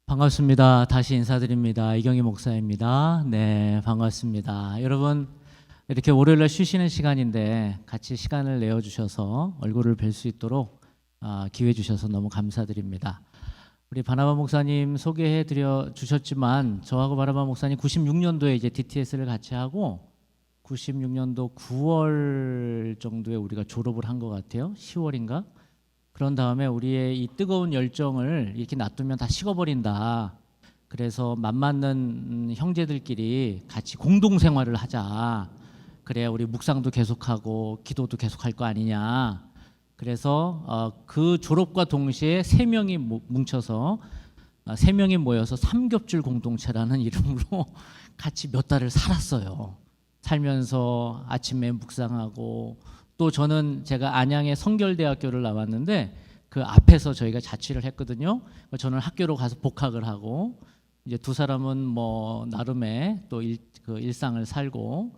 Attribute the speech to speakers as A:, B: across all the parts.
A: 반갑습니다. 다시 인사드립니다. 이경희 목사입니다. 네, 반갑습니다. 여러분, 이렇게 월요일날 쉬시는 시간인데 같이 시간을 내어주셔서 얼굴을 뵐 수 있도록 기회 주셔서 너무 감사드립니다. 우리 바나바 목사님 소개해 드려 주셨지만 저하고 바나바 목사님 96년도에 이제 DTS를 같이 하고 96년도 9월 정도에 우리가 졸업을 한 것 같아요. 10월인가? 그런 다음에 우리의 이 뜨거운 열정을 이렇게 놔두면 다 식어버린다. 그래서 맘맞는 형제들끼리 같이 공동생활을 하자. 그래야 우리 묵상도 계속하고 기도도 계속할 거 아니냐. 그래서 그 졸업과 동시에 세 명이 뭉쳐서 세 명이 모여서 삼겹줄 공동체라는 이름으로 같이 몇 달을 살았어요. 살면서 아침에 묵상하고 또 저는 제가 안양의 성결대학교를 나왔는데 그 앞에서 저희가 자취를 했거든요. 저는 학교로 가서 복학을 하고 이제 두 사람은 뭐 나름의 또 일상을 살고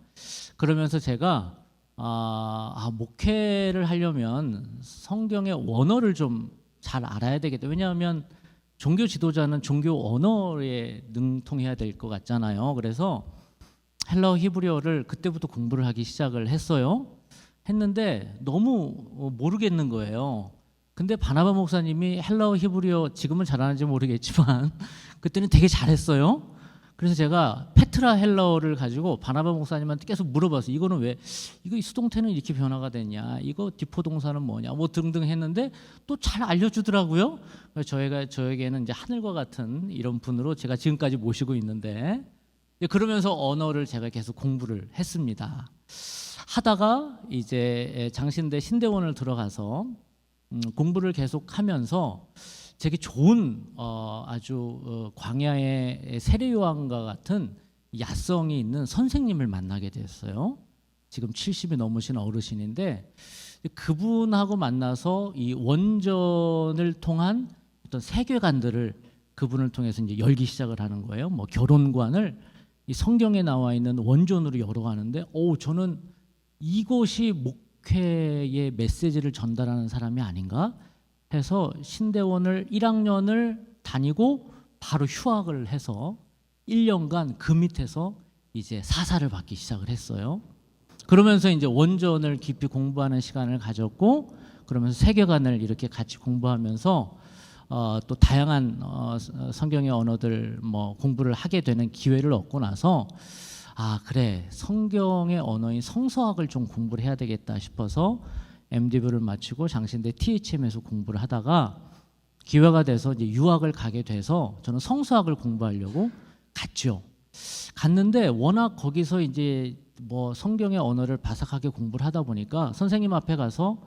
A: 그러면서 제가 목회를 하려면 성경의 원어를 좀 잘 알아야 되겠다. 왜냐하면 종교 지도자는 종교 언어에 능통해야 될 것 같잖아요. 그래서 헬라어 히브리어를 그때부터 공부를 하기 시작을 했는데 너무 모르겠는 거예요. 근데 바나바 목사님이 헬라어 히브리어 지금은 잘하는지 모르겠지만 그때는 되게 잘했어요. 그래서 제가 페트라 헬라어를 가지고 바나바 목사님한테 계속 물어봤어요. 이거는 왜 이거 수동태는 이렇게 변화가 됐냐? 이거 디포동사는 뭐냐? 뭐 등등 했는데 또 잘 알려주더라고요. 그래서 저에게는 이제 하늘과 같은 이런 분으로 제가 지금까지 모시고 있는데 그러면서 언어를 제가 계속 공부를 했습니다. 하다가 이제 장신대 신대원을 들어가서 공부를 계속하면서 되게 좋은 아주 광야의 세례요한과 같은 야성이 있는 선생님을 만나게 됐어요. 지금 70이 넘으신 어르신인데 그분하고 만나서 이 원전을 통한 어떤 세계관들을 그분을 통해서 이제 열기 시작을 하는 거예요. 뭐 결혼관을 이 성경에 나와 있는 원전으로 열어가는데 저는 이것이 목회의 메시지를 전달하는 사람이 아닌가 해서 신대원을 1학년을 다니고 바로 휴학을 해서 1년간 그 밑에서 이제 사사를 받기 시작을 했어요. 그러면서 이제 원전을 깊이 공부하는 시간을 가졌고 그러면서 세계관을 이렇게 같이 공부하면서 또 다양한 성경의 언어들 뭐 공부를 하게 되는 기회를 얻고 나서 그래 성경의 언어인 성서학을 좀 공부를 해야 되겠다 싶어서 MD부를 마치고 장신대 THM에서 공부를 하다가 기회가 돼서 이제 유학을 가게 돼서 저는 성서학을 공부하려고 갔죠. 갔는데 워낙 거기서 이제 뭐 성경의 언어를 바삭하게 공부를 하다 보니까 선생님 앞에 가서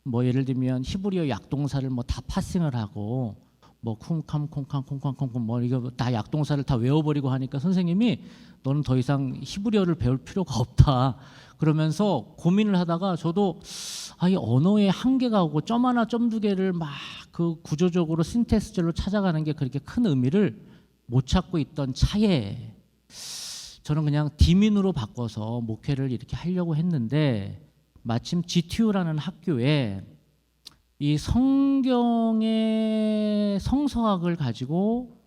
A: 뭐 예를 들면 히브리어 약동사를 뭐 다 파싱을 하고 뭐 쿵캄 콩캄 콩캄 뭐 이거 다 약동사를 다 외워버리고 하니까 선생님이 너는 더 이상 히브리어를 배울 필요가 없다 그러면서 고민을 하다가 저도 이 언어의 한계가 오고 점 하나 점 두 개를 막 그 구조적으로 신텍스절로 찾아가는 게 그렇게 큰 의미를 못 찾고 있던 차에 저는 그냥 디민으로 바꿔서 목회를 이렇게 하려고 했는데 마침 GTU라는 학교에 이 성경의 성서학을 가지고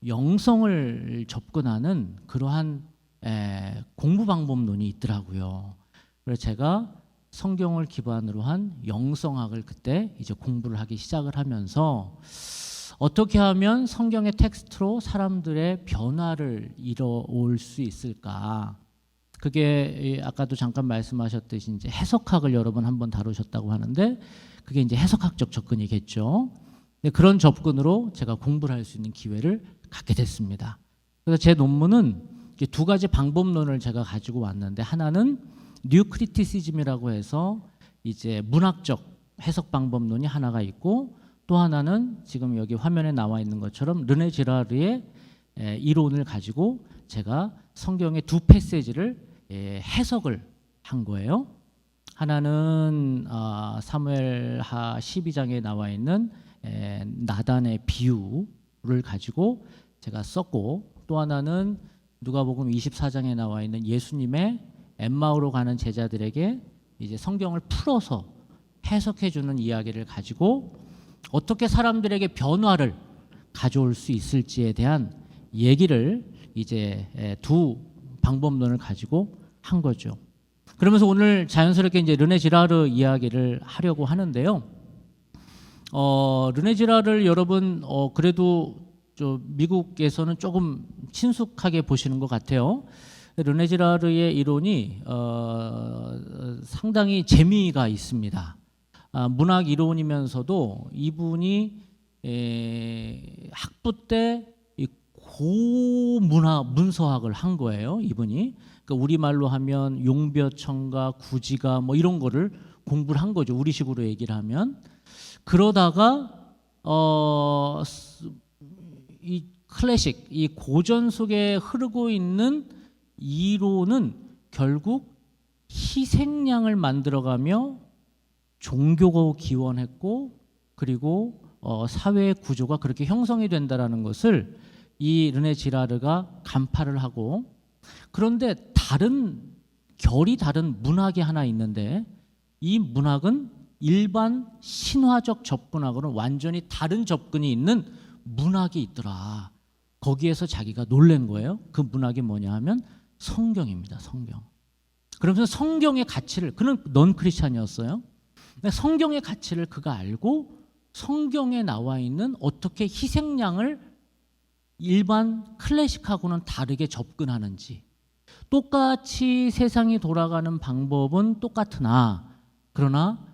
A: 영성을 접근하는 그러한 공부 방법론이 있더라고요. 그래서 제가 성경을 기반으로 한 영성학을 그때 이제 공부를 하기 시작을 하면서 어떻게 하면 성경의 텍스트로 사람들의 변화를 이뤄올 수 있을까? 그게 아까도 잠깐 말씀하셨듯이 이제 해석학을 여러 번 한번 다루셨다고 하는데 그게 이제 해석학적 접근이겠죠. 그런 접근으로 제가 공부를 할 수 있는 기회를 갖게 됐습니다. 그래서 제 논문은 두 가지 방법론을 제가 가지고 왔는데 하나는 뉴 크리티시즘이라고 해서 이제 문학적 해석 방법론이 하나가 있고 또 하나는 지금 여기 화면에 나와 있는 것처럼 르네 지라르의 이론을 가지고 제가 성경의 두 패시지를 해석을 한 거예요. 하나는 사무엘하 12장에 나와 있는 나단의 비유를 가지고 제가 썼고 또 하나는 누가복음 24장에 나와 있는 예수님의 엠마오로 가는 제자들에게 이제 성경을 풀어서 해석해 주는 이야기를 가지고 어떻게 사람들에게 변화를 가져올 수 있을지에 대한 얘기를 이제 두 방법론을 가지고 한 거죠. 그러면서 오늘 자연스럽게 이제 르네 지라르 이야기를 하려고 하는데요. 르네 지라르를 여러분 그래도 미국에서는 조금 친숙하게 보시는 것 같아요. 르네 지라르의 이론이 상당히 재미가 있습니다. 문학 이론이면서도 이분이 학부 때 문서학을 한 거예요. 이분이 그러니까 우리말로 하면 용벼청가, 구지가 뭐 이런 거를 공부를 한 거죠. 우리식으로 얘기를 하면. 그러다가 이 클래식, 이 고전 속에 흐르고 있는 이론은 결국 희생양을 만들어가며 종교가 기원했고 그리고 사회의 구조가 그렇게 형성이 된다라는 것을 이 르네 지라르가 간파를 하고, 그런데 결이 다른 문학이 하나 있는데 이 문학은 일반 신화적 접근하고는 완전히 다른 접근이 있는 문학이 있더라. 거기에서 자기가 놀란 거예요. 그 문학이 뭐냐 하면 성경입니다. 성경. 그러면서 성경의 가치를, 그는 넌 크리스찬이었어요. 성경의 가치를 그가 알고 성경에 나와 있는 어떻게 희생양을 일반 클래식하고는 다르게 접근하는지, 똑같이 세상이 돌아가는 방법은 똑같으나 그러나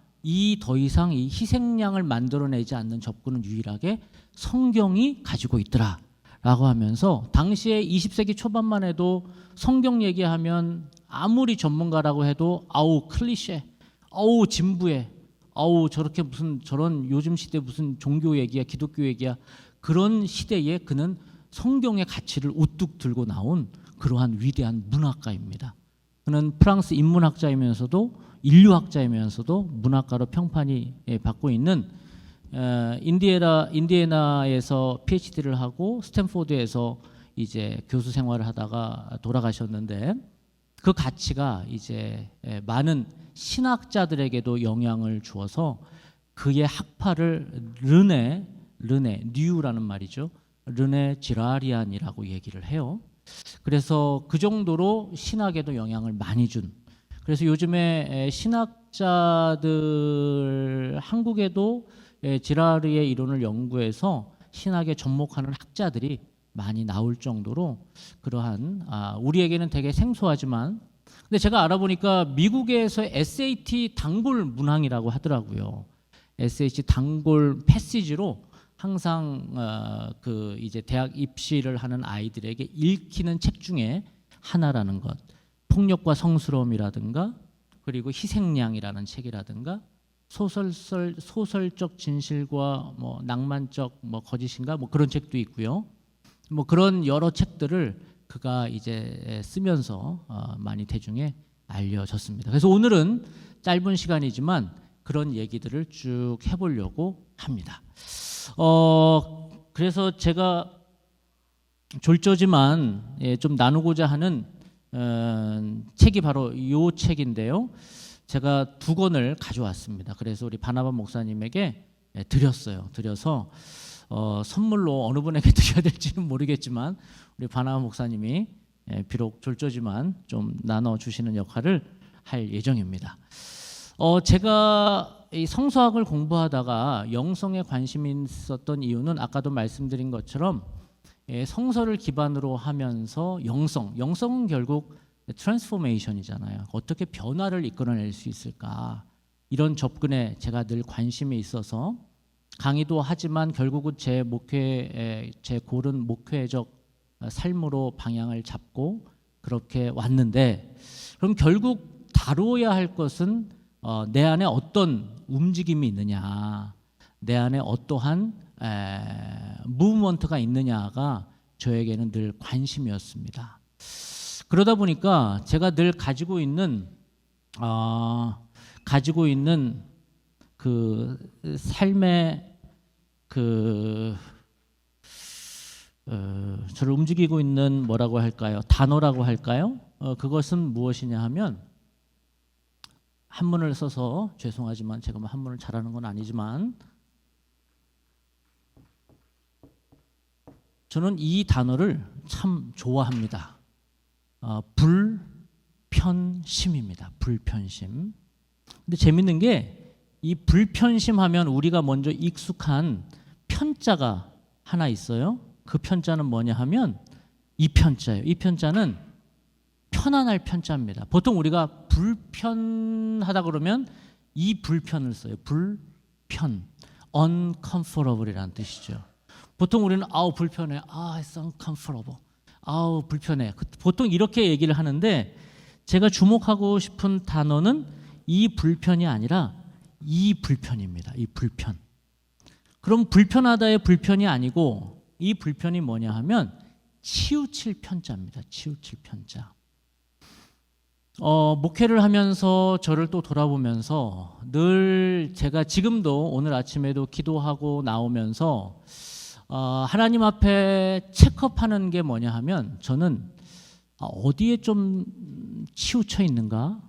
A: 더 이상 이 희생양을 만들어내지 않는 접근은 유일하게 성경이 가지고 있더라 라고 하면서, 당시에 20세기 초반만 해도 성경 얘기하면 아무리 전문가라고 해도 아우 클리셰, 아우 진부해, 아우 저렇게 무슨 저런 요즘 시대 무슨 종교 얘기야, 기독교 얘기야, 그런 시대에 그는 성경의 가치를 우뚝 들고 나온 그러한 위대한 문학가입니다. 그는 프랑스 인문학자이면서도 인류학자이면서도 문학가로 평판이 받고 있는, 인디애나에서 PhD를 하고 스탠포드에서 이제 교수 생활을 하다가 돌아가셨는데, 그 가치가 이제 많은 신학자들에게도 영향을 주어서 그의 학파를 뉴라는 말이죠. 르네 지라리안이라고 얘기를 해요. 그래서 그 정도로 신학에도 영향을 많이 준, 그래서 요즘에 신학자들, 한국에도 지라르의 이론을 연구해서 신학에 접목하는 학자들이 많이 나올 정도로 그러한, 우리에게는 되게 생소하지만, 근데 제가 알아보니까 미국에서 SAT 단골 문항이라고 하더라고요. SAT 단골 패시지로 항상 그 이제 대학 입시를 하는 아이들에게 읽히는 책 중에 하나라는 것. 폭력과 성스러움이라든가, 그리고 희생양이라는 책이라든가, 소설적 진실과 뭐 낭만적 뭐 거짓인가 뭐 그런 책도 있고요. 뭐 그런 여러 책들을 그가 이제 쓰면서 많이 대중에 알려졌습니다. 그래서 오늘은 짧은 시간이지만 그런 얘기들을 쭉 해보려고 합니다. 그래서 제가 졸저지만 좀 나누고자 하는 책이 바로 이 책인데요. 제가 2권을 가져왔습니다. 그래서 우리 바나바 목사님에게 드려서 선물로 어느 분에게 드려야 될지는 모르겠지만 우리 바나바 목사님이 비록 졸저지만 좀 나눠주시는 역할을 할 예정입니다. 제가 이 성서학을 공부하다가 영성에 관심이 있었던 이유는 아까도 말씀드린 것처럼 성서를 기반으로 하면서 영성은 결국 트랜스포메이션이잖아요. 어떻게 변화를 이끌어낼 수 있을까, 이런 접근에 제가 늘 관심이 있어서 강의도 하지만 결국은 제 고른 목회적 삶으로 방향을 잡고 그렇게 왔는데, 그럼 결국 다루어야 할 것은 내 안에 어떤 움직임이 있느냐, 내 안에 어떠한 무브먼트가 있느냐가 저에게는 늘 관심이었습니다. 그러다 보니까 제가 늘 가지고 있는 그 삶의 저를 움직이고 있는 뭐라고 할까요? 단어라고 할까요? 그것은 무엇이냐 하면, 한문을 써서 죄송하지만 제가 한문을 잘하는 건 아니지만 저는 이 단어를 참 좋아합니다. 불편심입니다. 불편심. 근데 재밌는 게 이 불편심 하면 우리가 먼저 익숙한 편자가 하나 있어요. 그 편자는 뭐냐 하면 이 편자예요. 이 편자는 편안할 편자입니다. 보통 우리가 불편하다 그러면 이 불편을 써요. 불편, uncomfortable이라는 뜻이죠. 보통 우리는 아우 불편해, it's uncomfortable, 아우 불편해. 보통 이렇게 얘기를 하는데 제가 주목하고 싶은 단어는 이 불편이 아니라 이 불편입니다. 이 불편. 그럼 불편하다의 불편이 아니고 이 불편이 뭐냐 하면 치우칠 편자입니다. 치우칠 편자. 목회를 하면서 저를 또 돌아보면서 늘 제가 지금도 오늘 아침에도 기도하고 나오면서 하나님 앞에 체크업하는 게 뭐냐 하면 저는 어디에 좀 치우쳐 있는가?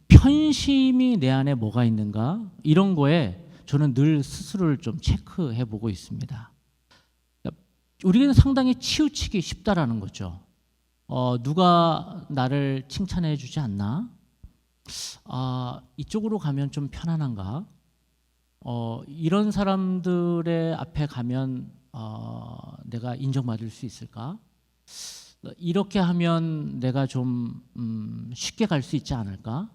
A: 편심이 내 안에 뭐가 있는가? 이런 거에 저는 늘 스스로를 좀 체크해 보고 있습니다. 우리는 상당히 치우치기 쉽다라는 거죠. 누가 나를 칭찬해 주지 않나? 이쪽으로 가면 좀 편안한가? 이런 사람들의 앞에 가면 내가 인정받을 수 있을까? 이렇게 하면 내가 좀 쉽게 갈 수 있지 않을까?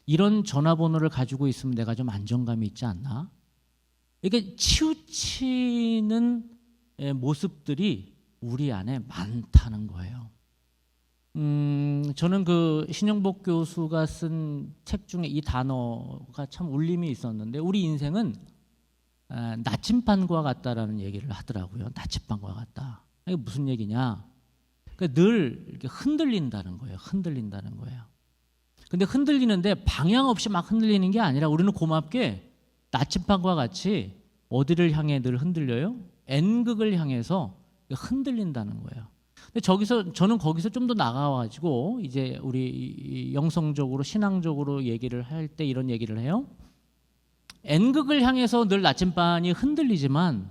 A: 이런 전화번호를 가지고 있으면 내가 좀 안정감이 있지 않나? 이게 치우치는 모습들이 우리 안에 많다는 거예요. 저는 그 신영복 교수가 쓴 책 중에 이 단어가 참 울림이 있었는데 우리 인생은 나침반과 같다라는 얘기를 하더라고요. 나침반과 같다. 이게 무슨 얘기냐? 늘 이렇게 흔들린다는 거예요. 흔들린다는 거예요. 근데 흔들리는데 방향 없이 막 흔들리는 게 아니라 우리는 고맙게 나침반과 같이 어디를 향해 늘 흔들려요? N극을 향해서 흔들린다는 거예요. 근데 저는 거기서 좀 더 나가가지고 이제 우리 영성적으로 신앙적으로 얘기를 할 때 이런 얘기를 해요. N극을 향해서 늘 나침반이 흔들리지만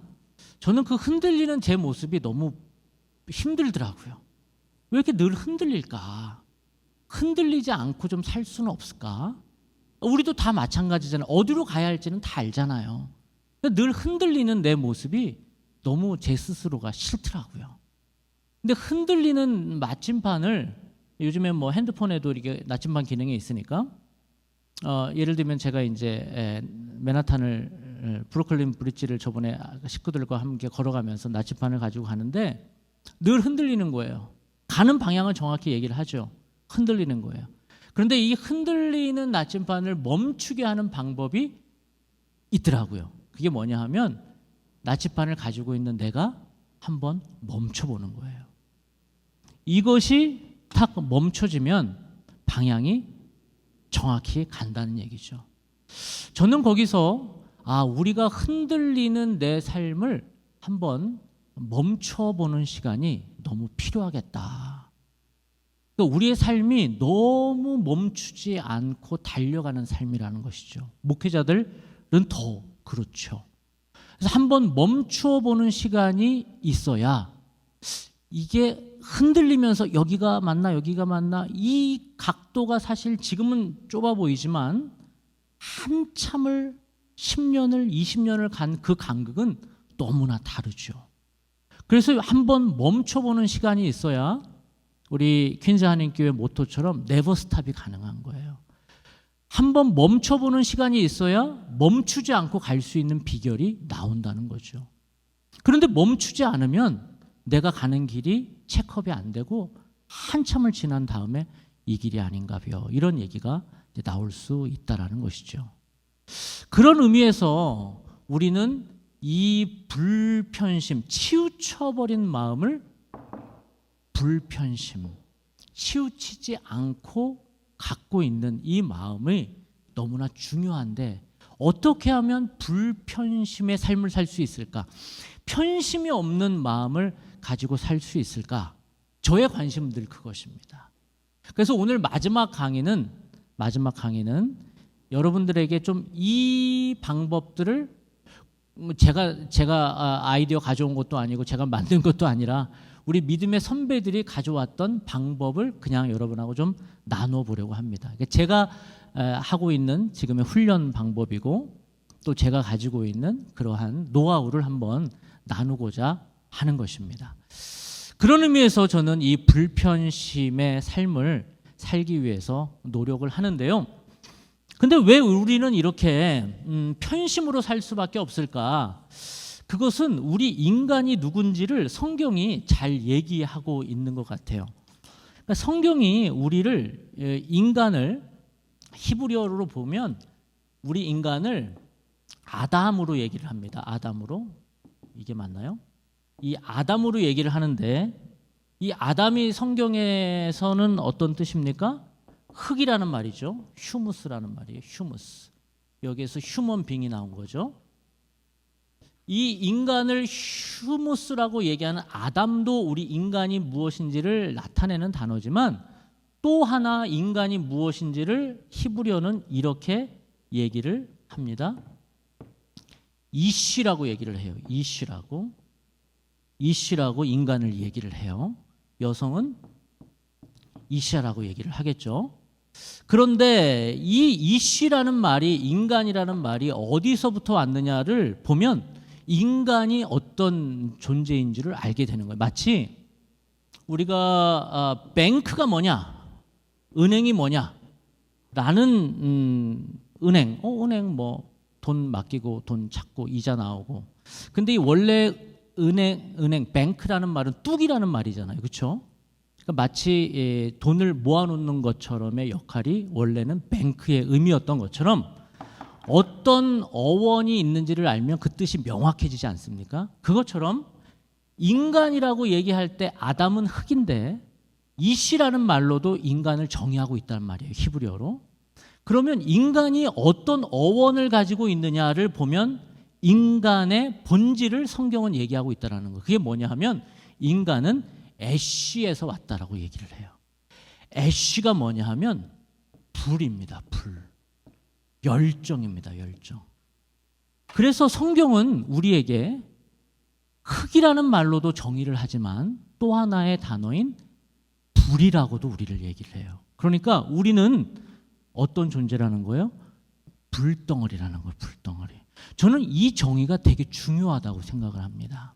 A: 저는 그 흔들리는 제 모습이 너무 힘들더라고요. 왜 이렇게 늘 흔들릴까? 흔들리지 않고 좀 살 수는 없을까? 우리도 다 마찬가지잖아요. 어디로 가야 할지는 다 알잖아요. 늘 흔들리는 내 모습이 너무 제 스스로가 싫더라고요. 근데 흔들리는 나침반을 요즘에 뭐 핸드폰에도 이렇게 나침반 기능이 있으니까 예를 들면 제가 이제 맨하탄을 브루클린 브릿지를 저번에 식구들과 함께 걸어가면서 나침반을 가지고 가는데 늘 흔들리는 거예요. 가는 방향을 정확히 얘기를 하죠. 흔들리는 거예요. 그런데 이 흔들리는 나침반을 멈추게 하는 방법이 있더라고요. 그게 뭐냐 하면 나침반을 가지고 있는 내가 한번 멈춰보는 거예요. 이것이 딱 멈춰지면 방향이 정확히 간다는 얘기죠. 저는 거기서 우리가 흔들리는 내 삶을 한번 멈춰보는 시간이 너무 필요하겠다. 우리의 삶이 너무 멈추지 않고 달려가는 삶이라는 것이죠. 목회자들은 더 그렇죠. 그래서 한번 멈추어 보는 시간이 있어야 이게 흔들리면서 여기가 맞나 여기가 맞나 이 각도가 사실 지금은 좁아 보이지만 한참을 10년을 20년을 간 그 간극은 너무나 다르죠. 그래서 한번 멈춰보는 시간이 있어야 우리 퀸즈 한인교회 모토처럼 네버 스탑이 가능한 거예요. 한번 멈춰보는 시간이 있어야 멈추지 않고 갈 수 있는 비결이 나온다는 거죠. 그런데 멈추지 않으면 내가 가는 길이 체크업이 안 되고 한참을 지난 다음에 이 길이 아닌가벼 이런 얘기가 이제 나올 수 있다라는 것이죠. 그런 의미에서 우리는 이 불편심, 치우쳐버린 마음을 불편심, 치우치지 않고 갖고 있는 이 마음이 너무나 중요한데 어떻게 하면 불편심의 삶을 살 수 있을까? 편심이 없는 마음을 가지고 살 수 있을까? 저의 관심은 늘 그것입니다. 그래서 오늘 마지막 강의는 여러분들에게 좀 이 방법들을 제가 아이디어 가져온 것도 아니고 제가 만든 것도 아니라 우리 믿음의 선배들이 가져왔던 방법을 그냥 여러분하고 좀 나눠보려고 합니다. 제가 하고 있는 지금의 훈련 방법이고 또 제가 가지고 있는 그러한 노하우를 한번 나누고자 하는 것입니다. 그런 의미에서 저는 이 불편심의 삶을 살기 위해서 노력을 하는데요. 근데 왜 우리는 이렇게 편심으로 살 수밖에 없을까? 그것은 우리 인간이 누군지를 성경이 잘 얘기하고 있는 것 같아요. 그러니까 성경이 우리를 인간을 히브리어로 보면 우리 인간을 아담으로 얘기를 합니다. 아담으로. 이게 맞나요? 이 아담으로 얘기를 하는데 이 아담이 성경에서는 어떤 뜻입니까? 흙이라는 말이죠. 휴무스라는 말이에요. 휴무스. 여기에서 휴먼 빙이 나온 거죠. 이 인간을 휴무스라고 얘기하는 아담도 우리 인간이 무엇인지를 나타내는 단어지만 또 하나 인간이 무엇인지를 히브리어는 이렇게 얘기를 합니다. 이쉬라고 얘기를 해요. 이쉬라고 인간을 얘기를 해요. 여성은 이샤라고 얘기를 하겠죠. 그런데 이 이쉬라는 말이 인간이라는 말이 어디서부터 왔느냐를 보면 인간이 어떤 존재인지를 알게 되는 거예요. 마치 우리가 뱅크가 뭐냐, 은행이 뭐냐 라는 은행, 은행 뭐 돈 맡기고 돈 찾고 이자 나오고. 근데 이 원래 은행 뱅크라는 말은 뚝이라는 말이잖아요. 그렇죠? 그러니까 마치 돈을 모아놓는 것처럼의 역할이 원래는 뱅크의 의미였던 것처럼 어떤 어원이 있는지를 알면 그 뜻이 명확해지지 않습니까? 그것처럼 인간이라고 얘기할 때 아담은 흙인데 이씨라는 말로도 인간을 정의하고 있다는 말이에요. 히브리어로. 그러면 인간이 어떤 어원을 가지고 있느냐를 보면 인간의 본질을 성경은 얘기하고 있다는 거예요. 그게 뭐냐 하면 인간은 애쉬에서 왔다라고 얘기를 해요. 애쉬가 뭐냐 하면 불입니다. 불. 열정입니다. 열정. 그래서 성경은 우리에게 흙이라는 말로도 정의를 하지만 또 하나의 단어인 불이라고도 우리를 얘기를 해요. 그러니까 우리는 어떤 존재라는 거예요? 불덩어리라는 거예요. 불덩어리. 저는 이 정의가 되게 중요하다고 생각을 합니다.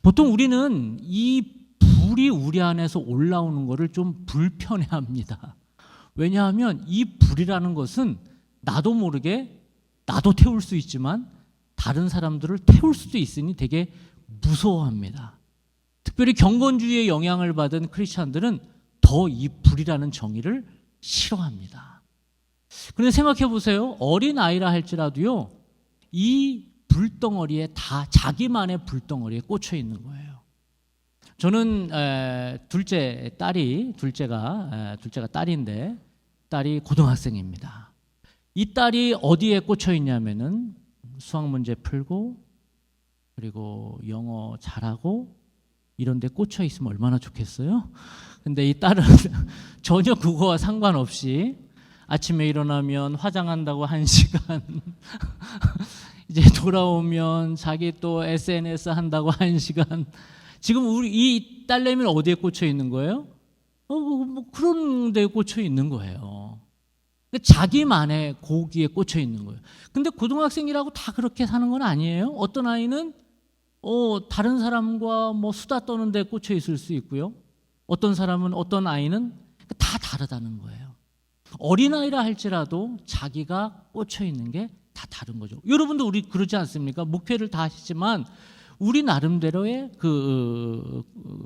A: 보통 우리는 이 불이 우리 안에서 올라오는 것을 좀 불편해합니다. 왜냐하면 이 불이라는 것은 나도 모르게 나도 태울 수 있지만 다른 사람들을 태울 수도 있으니 되게 무서워합니다. 특별히 경건주의의 영향을 받은 크리스찬들은 더 이 불이라는 정의를 싫어합니다. 그런데 생각해 보세요. 어린아이라 할지라도요, 이 불덩어리에 다 자기만의 불덩어리에 꽂혀 있는 거예요. 저는 둘째가 딸인데 딸이 고등학생입니다. 이 딸이 어디에 꽂혀 있냐면은 수학 문제 풀고 그리고 영어 잘하고 이런 데 꽂혀 있으면 얼마나 좋겠어요? 근데 이 딸은 전혀 그거와 상관없이 아침에 일어나면 화장한다고 1시간 이제 돌아오면 자기 또 SNS 한다고 1시간. 지금 우리 이 딸내미는 어디에 꽂혀 있는 거예요? 뭐 그런 데에 꽂혀 있는 거예요. 자기만의 고기에 꽂혀 있는 거예요. 근데 고등학생이라고 다 그렇게 사는 건 아니에요. 어떤 아이는 다른 사람과 뭐 수다 떠는 데 꽂혀 있을 수 있고요. 어떤 아이는 다 다르다는 거예요. 어린아이라 할지라도 자기가 꽂혀 있는 게 다 다른 거죠. 여러분도 우리 그러지 않습니까? 목회를 다 하시지만 우리 나름대로의 그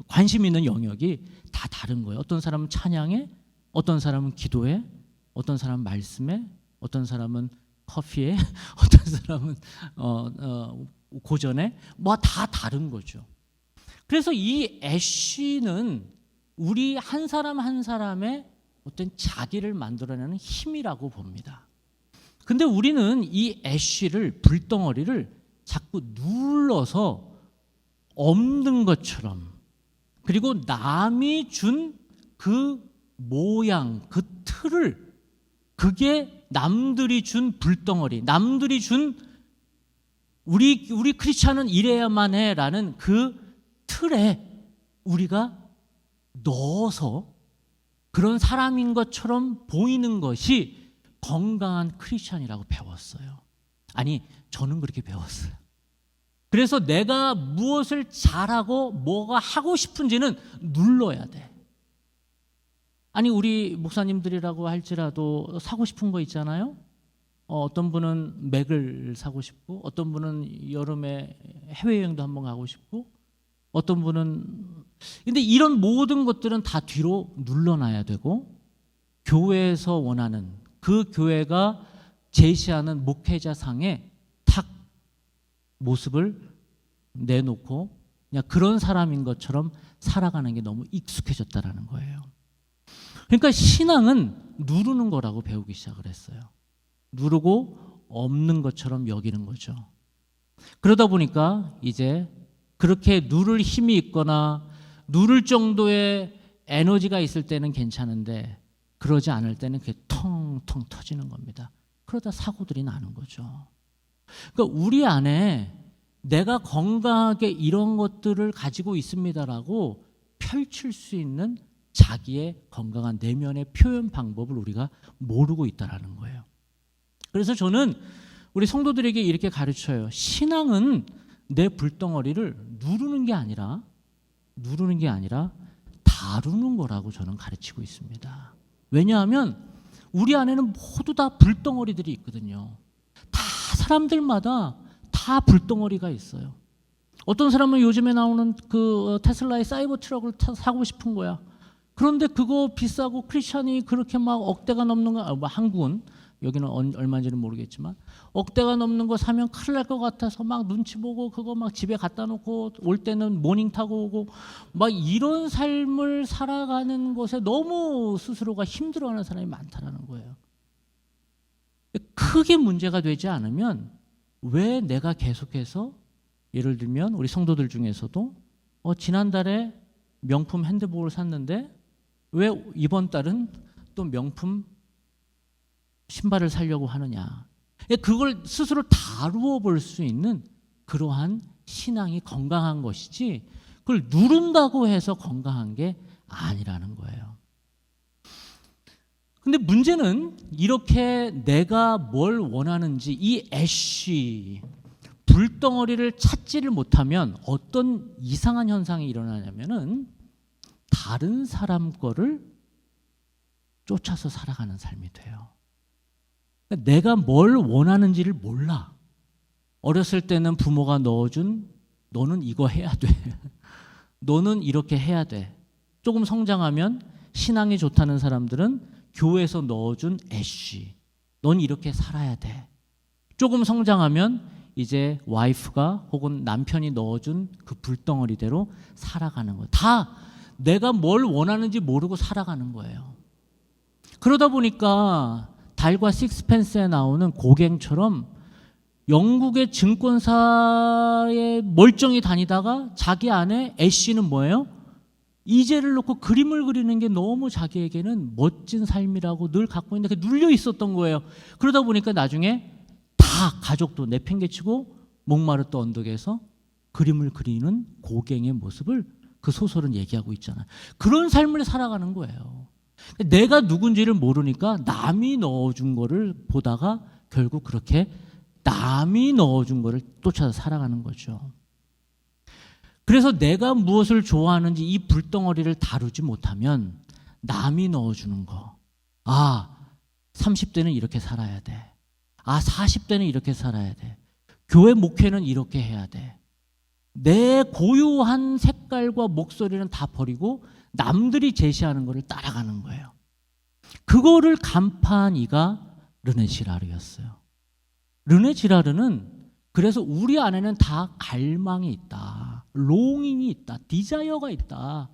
A: 관심 있는 영역이 다 다른 거예요. 어떤 사람은 찬양에, 어떤 사람은 기도에, 어떤 사람은 말씀에, 어떤 사람은 커피에, 어떤 사람은 고전에, 뭐 다 다른 거죠. 그래서 이 애쉬는 우리 한 사람 한 사람의 어떤 자기를 만들어내는 힘이라고 봅니다. 근데 우리는 이 애쉬를, 불덩어리를 자꾸 눌러서 없는 것처럼, 그리고 남이 준 그 모양, 그 틀을, 그게 남들이 준 불덩어리, 남들이 준 우리 크리스찬은 이래야만 해라는 그 틀에 우리가 넣어서 그런 사람인 것처럼 보이는 것이 건강한 크리스찬이라고 배웠어요. 아니, 저는 그렇게 배웠어요. 그래서 내가 무엇을 잘하고 뭐가 하고 싶은지는 눌러야 돼. 아니, 우리 목사님들이라고 할지라도 사고 싶은 거 있잖아요. 어떤 분은 맥을 사고 싶고, 어떤 분은 여름에 해외여행도 한번 가고 싶고, 어떤 분은, 근데 이런 모든 것들은 다 뒤로 눌러놔야 되고, 교회에서 원하는 그 교회가 제시하는 목회자상에 탁 모습을 내놓고 그냥 그런 사람인 것처럼 살아가는 게 너무 익숙해졌다라는 거예요. 그러니까 신앙은 누르는 거라고 배우기 시작을 했어요. 누르고 없는 것처럼 여기는 거죠. 그러다 보니까 이제 그렇게 누를 힘이 있거나 누를 정도의 에너지가 있을 때는 괜찮은데 그러지 않을 때는 그게 텅텅 터지는 겁니다. 그러다 사고들이 나는 거죠. 그러니까 우리 안에 내가 건강하게 이런 것들을 가지고 있습니다라고 펼칠 수 있는 자기의 건강한 내면의 표현 방법을 우리가 모르고 있다라는 거예요. 그래서 저는 우리 성도들에게 이렇게 가르쳐요. 신앙은 내 불덩어리를 누르는 게 아니라 다루는 거라고 저는 가르치고 있습니다. 왜냐하면 우리 안에는 모두 다 불덩어리들이 있거든요. 다 사람들마다 다 불덩어리가 있어요. 어떤 사람은 요즘에 나오는 그 테슬라의 사이버 트럭을 사고 싶은 거야. 그런데 그거 비싸고 크리스찬이 그렇게 막 억대가 넘는 거, 한국은 여기는 얼마인지는 모르겠지만 억대가 넘는 거 사면 큰일 날 것 같아서 막 눈치 보고 그거 막 집에 갖다 놓고 올 때는 모닝 타고 오고 막 이런 삶을 살아가는 것에 너무 스스로가 힘들어하는 사람이 많다라는 거예요. 크게 문제가 되지 않으면 왜 내가 계속해서 예를 들면 우리 성도들 중에서도 지난달에 명품 핸드백을 샀는데 왜 이번 달은 또 명품 신발을 사려고 하느냐. 그걸 스스로 다루어 볼 수 있는 그러한 신앙이 건강한 것이지 그걸 누른다고 해서 건강한 게 아니라는 거예요. 근데 문제는 이렇게 내가 뭘 원하는지 이 애쉬 불덩어리를 찾지를 못하면 어떤 이상한 현상이 일어나냐면은 다른 사람 거를 쫓아서 살아가는 삶이 돼요. 내가 뭘 원하는지를 몰라. 어렸을 때는 부모가 넣어준 너는 이거 해야 돼. 너는 이렇게 해야 돼. 조금 성장하면 신앙이 좋다는 사람들은 교회에서 넣어준 애쉬. 넌 이렇게 살아야 돼. 조금 성장하면 이제 와이프가 혹은 남편이 넣어준 그 불덩어리대로 살아가는 거예요. 다 내가 뭘 원하는지 모르고 살아가는 거예요. 그러다 보니까 달과 식스펜스에 나오는 고갱처럼 영국의 증권사에 멀쩡히 다니다가 자기 안에 애쉬는 뭐예요? 이제를 놓고 그림을 그리는 게 너무 자기에게는 멋진 삶이라고 늘 갖고 있는데 그게 눌려 있었던 거예요. 그러다 보니까 나중에 다 가족도 내팽개치고 목마르던 언덕에서 그림을 그리는 고갱의 모습을 그 소설은 얘기하고 있잖아요. 그런 삶을 살아가는 거예요. 내가 누군지를 모르니까 남이 넣어준 거를 보다가 결국 그렇게 남이 넣어준 거를 쫓아서 살아가는 거죠. 그래서 내가 무엇을 좋아하는지 이 불덩어리를 다루지 못하면 남이 넣어주는 거. 30대는 이렇게 살아야 돼. 40대는 이렇게 살아야 돼. 교회 목회는 이렇게 해야 돼. 내 고유한 색깔과 목소리는 다 버리고 남들이 제시하는 것을 따라가는 거예요. 그거를 간파한 이가 르네 지라르였어요. 르네 지라르는 그래서 우리 안에는 다 갈망이 있다. 롱잉이 있다. 디자이어가 있다.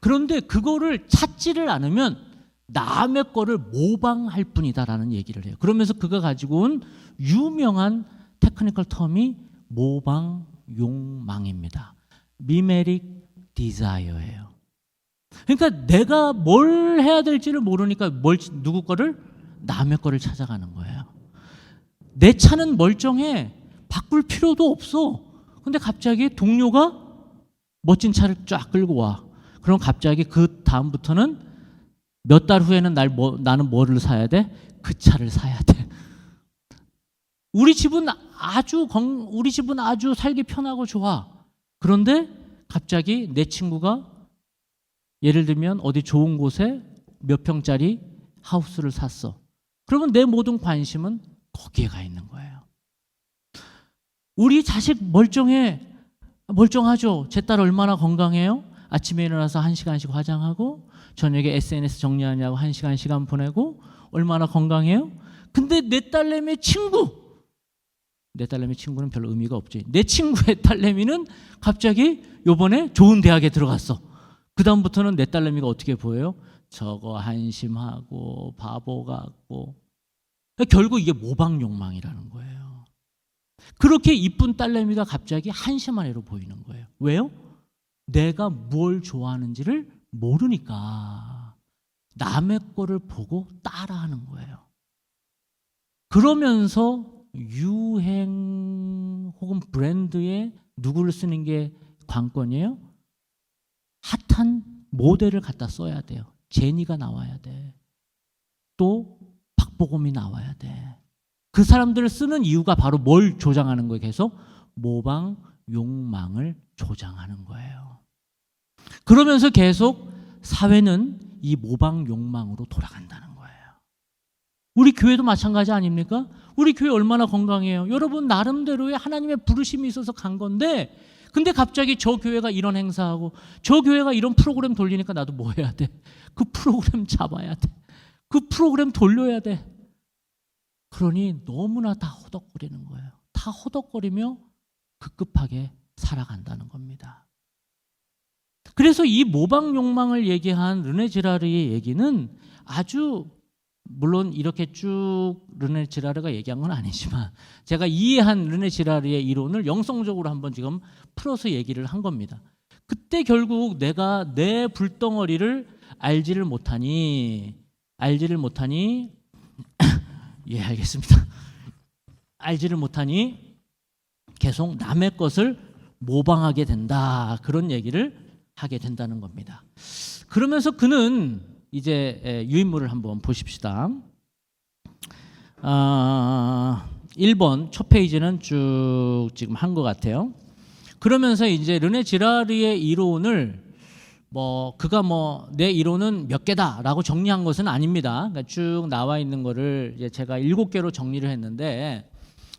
A: 그런데 그거를 찾지를 않으면 남의 거를 모방할 뿐이다라는 얘기를 해요. 그러면서 그가 가지고 온 유명한 테크니컬 텀이 모방 욕망입니다. 미메릭 디자이어예요. 그러니까 내가 뭘 해야 될지를 모르니까 누구 거를? 남의 거를 찾아가는 거예요. 내 차는 멀쩡해. 바꿀 필요도 없어. 근데 갑자기 동료가 멋진 차를 쫙 끌고 와. 그럼 갑자기 그 다음부터는 몇 달 후에는 나는 뭐를 사야 돼? 그 차를 사야 돼. 우리 집은 아주 살기 편하고 좋아. 그런데 갑자기 내 친구가 예를 들면 어디 좋은 곳에 몇 평짜리 하우스를 샀어. 그러면 내 모든 관심은 거기에 가 있는 거예요. 우리 자식 멀쩡하죠? 제 딸 얼마나 건강해요? 아침에 일어나서 1시간씩 화장하고 저녁에 SNS 정리하냐고 1시간 시간 보내고 얼마나 건강해요? 근데 내 딸내미의 친구는 별로 의미가 없지. 내 친구의 딸내미는 갑자기 요번에 좋은 대학에 들어갔어. 그 다음부터는 내 딸내미가 어떻게 보여요? 저거 한심하고 바보 같고. 결국 이게 모방 욕망이라는 거예요. 그렇게 이쁜 딸내미가 갑자기 한심한 애로 보이는 거예요. 왜요? 내가 뭘 좋아하는지를 모르니까 남의 거를 보고 따라하는 거예요. 그러면서 유행 혹은 브랜드에 누구를 쓰는 게 관건이에요? 핫한 모델을 갖다 써야 돼요. 제니가 나와야 돼. 또 박보검이 나와야 돼. 그 사람들을 쓰는 이유가 바로 뭘 조장하는 거예요? 계속 모방 욕망을 조장하는 거예요. 그러면서 계속 사회는 이 모방 욕망으로 돌아간다는 거예요. 우리 교회도 마찬가지 아닙니까? 우리 교회 얼마나 건강해요. 여러분 나름대로의 하나님의 부르심이 있어서 간 건데, 근데 갑자기 저 교회가 이런 행사하고 저 교회가 이런 프로그램 돌리니까 나도 뭐 해야 돼? 그 프로그램 잡아야 돼. 그 프로그램 돌려야 돼. 그러니 너무나 다 허덕거리는 거예요. 다 허덕거리며 급급하게 살아간다는 겁니다. 그래서 이 모방 욕망을 얘기한 르네 지라르의 얘기는 아주, 물론 이렇게 쭉 르네 지라르가 얘기한 건 아니지만 제가 이해한 르네 지라르의 이론을 영성적으로 한번 지금 풀어서 얘기를 한 겁니다. 그때 결국 내가 내 불덩어리를 알지를 못하니 예, 알겠습니다. 알지를 못하니 계속 남의 것을 모방하게 된다. 그런 얘기를 하게 된다는 겁니다. 그러면서 그는 이제 유인물을 한번 보십시다. 1번 첫 페이지는 쭉 지금 한 것 같아요. 그러면서 이제 르네 지라르의 이론을 그가 내 이론은 몇 개다라고 정리한 것은 아닙니다. 그러니까 쭉 나와 있는 거를 이제 제가 7개로 정리를 했는데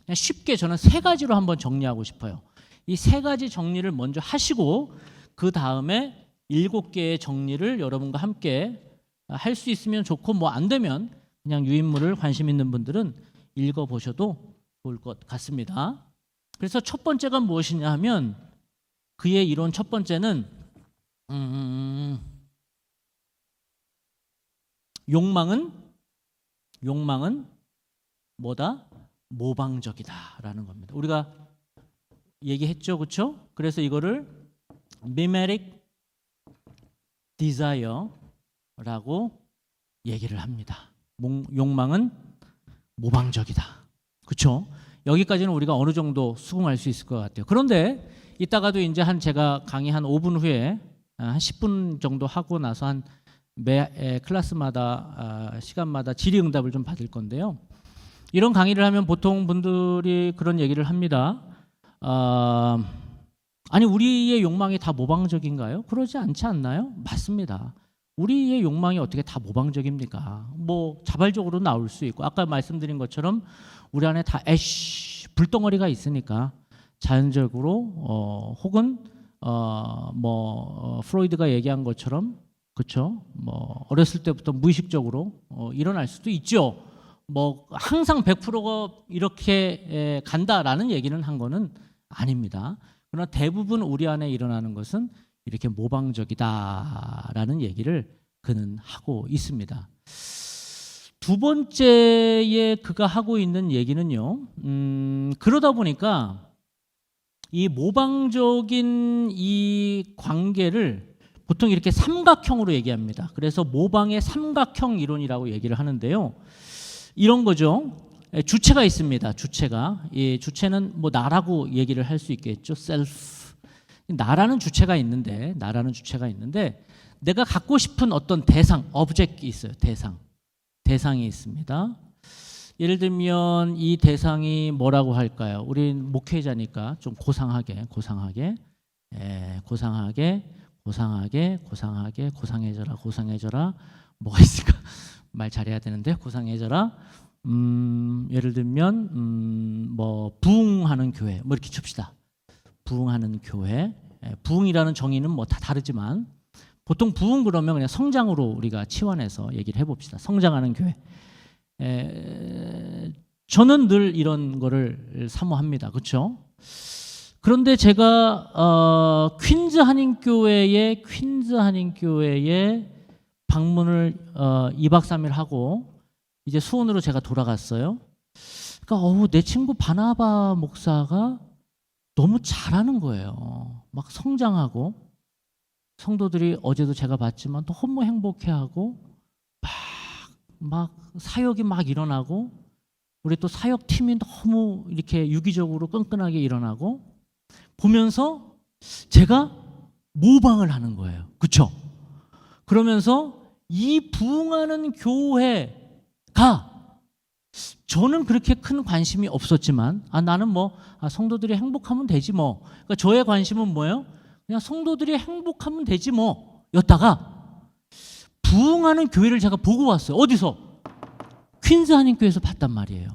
A: 그냥 쉽게 저는 3가지로 한번 정리하고 싶어요. 이 3가지 정리를 먼저 하시고 그 다음에 7개의 정리를 여러분과 함께 할 수 있으면 좋고 안 되면 그냥 유인물을 관심 있는 분들은 읽어보셔도 좋을 것 같습니다. 그래서 첫 번째가 무엇이냐 하면 그의 이론 첫 번째는 욕망은 뭐다? 모방적이다라는 겁니다. 우리가 얘기했죠, 그렇죠? 그래서 이거를 mimetic desire라고 얘기를 합니다. 욕망은 모방적이다, 그렇죠? 여기까지는 우리가 어느 정도 수긍할 수 있을 것 같아요. 그런데 이따가도 이제 제가 강의 한 5분 후에 한 10분 정도 하고 나서 한 매 클래스마다 시간마다 질의응답을 좀 받을 건데요. 이런 강의를 하면 보통 분들이 그런 얘기를 합니다. 아니 우리의 욕망이 다 모방적인가요? 그러지 않지 않나요? 맞습니다. 우리의 욕망이 어떻게 다 모방적입니까? 자발적으로 나올 수 있고 아까 말씀드린 것처럼 우리 안에 다 불덩어리가 있으니까 자연적으로 혹은 프로이드가 얘기한 것처럼 그렇죠? 어렸을 때부터 무의식적으로 일어날 수도 있죠. 항상 100%가 이렇게 간다라는 얘기는 한 거는 아닙니다. 그러나 대부분 우리 안에 일어나는 것은 이렇게 모방적이다라는 얘기를 그는 하고 있습니다. 두 번째에 그가 하고 있는 얘기는요. 그러다 보니까 이 모방적인 이 관계를 보통 이렇게 삼각형으로 얘기합니다. 그래서 모방의 삼각형 이론이라고 얘기를 하는데요. 이런 거죠. 주체가 있습니다. 주체가. 이 주체는 뭐 나라고 얘기를 할 수 있겠죠. self. 나라는 주체가 있는데 내가 갖고 싶은 어떤 대상, object이 있어요. 대상이 있습니다. 예를 들면 이 대상이 뭐라고 할까요? 우린 목회자니까 좀 고상하게 고상해져라. 뭐가 있을까? 말 잘해야 되는데 고상해져라. 예를 들면 뭐 부흥하는 교회 뭐 이렇게 칩시다. 부흥하는 교회. 부흥이라는 정의는 뭐 다 다르지만 보통 부흥 그러면 그냥 성장으로 우리가 치환해서 얘기를 해봅시다. 성장하는 교회. 저는 늘 이런 거를 사모합니다. 그렇죠? 그런데 제가 퀸즈 한인교회에 방문을 2박 3일 하고 이제 수원으로 제가 돌아갔어요. 그러니까 내 친구 바나바 목사가 너무 잘하는 거예요. 막 성장하고 성도들이 어제도 제가 봤지만 너무 행복해하고 막 사역이 막 일어나고 우리 또 사역팀이 너무 이렇게 유기적으로 끈끈하게 일어나고 보면서 제가 모방을 하는 거예요. 그렇죠? 그러면서 이 부흥하는 교회가 저는 그렇게 큰 관심이 없었지만 나는 성도들이 행복하면 되지 뭐. 그러니까 저의 관심은 뭐예요? 그냥 성도들이 행복하면 되지 뭐 였다가 부흥하는 교회를 제가 보고 왔어요. 어디서? 퀸즈 한인교회에서 봤단 말이에요.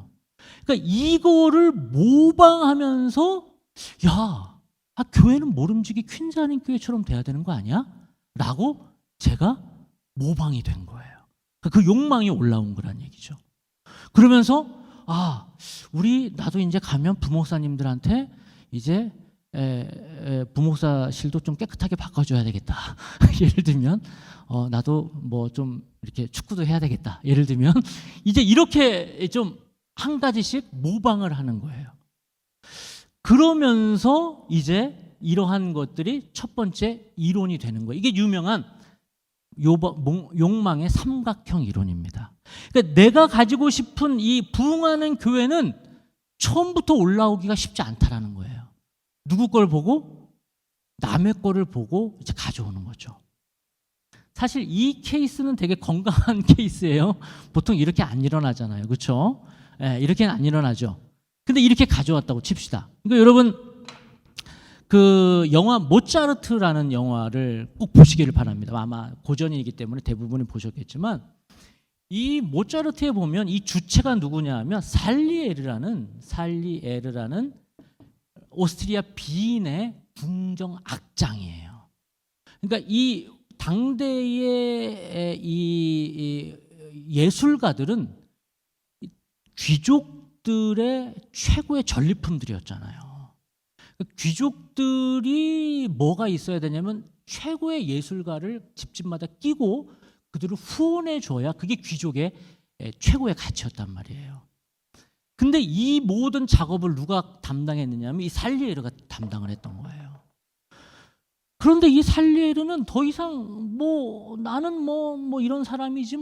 A: 그러니까 이거를 모방하면서 교회는 모름지기 퀸즈 한인교회처럼 돼야 되는 거 아니야? 라고 제가 모방이 된 거예요. 그 욕망이 올라온 거란 얘기죠. 그러면서 나도 이제 가면 부목사님들한테 이제 부목사실도 좀 깨끗하게 바꿔줘야 되겠다. 예를 들면 나도 뭐 좀 이렇게 축구도 해야 되겠다. 예를 들면 이제 이렇게 좀 한 가지씩 모방을 하는 거예요. 그러면서 이제 이러한 것들이 첫 번째 이론이 되는 거예요. 이게 유명한 욕망의 삼각형 이론입니다. 그러니까 내가 가지고 싶은 이 부흥하는 교회는 처음부터 올라오기가 쉽지 않다라는 거예요. 누구 걸 보고? 남의 거를 보고 이제 가져오는 거죠. 사실 이 케이스는 되게 건강한 케이스예요. 보통 이렇게 안 일어나잖아요. 그렇죠? 이렇게는 안 일어나죠. 근데 이렇게 가져왔다고 칩시다. 그러니까 여러분 그 영화 모차르트라는 영화를 꼭 보시기를 바랍니다. 아마 고전이기 때문에 대부분이 보셨겠지만 이 모차르트에 보면 이 주체가 누구냐 하면 살리에르라는 오스트리아 비인의 궁정 악장이에요. 그러니까 이 당대의 이 예술가들은 귀족들의 최고의 전리품들이었잖아요. 귀족들이 뭐가 있어야 되냐면 최고의 예술가를 집집마다 끼고 그들을 후원해 줘야 그게 귀족의 최고의 가치였단 말이에요. 근데 이 모든 작업을 누가 담당했느냐 하면 이 살리에르가 담당을 했던 거예요. 그런데 이 살리에르는 더 이상 나는 이런 사람이지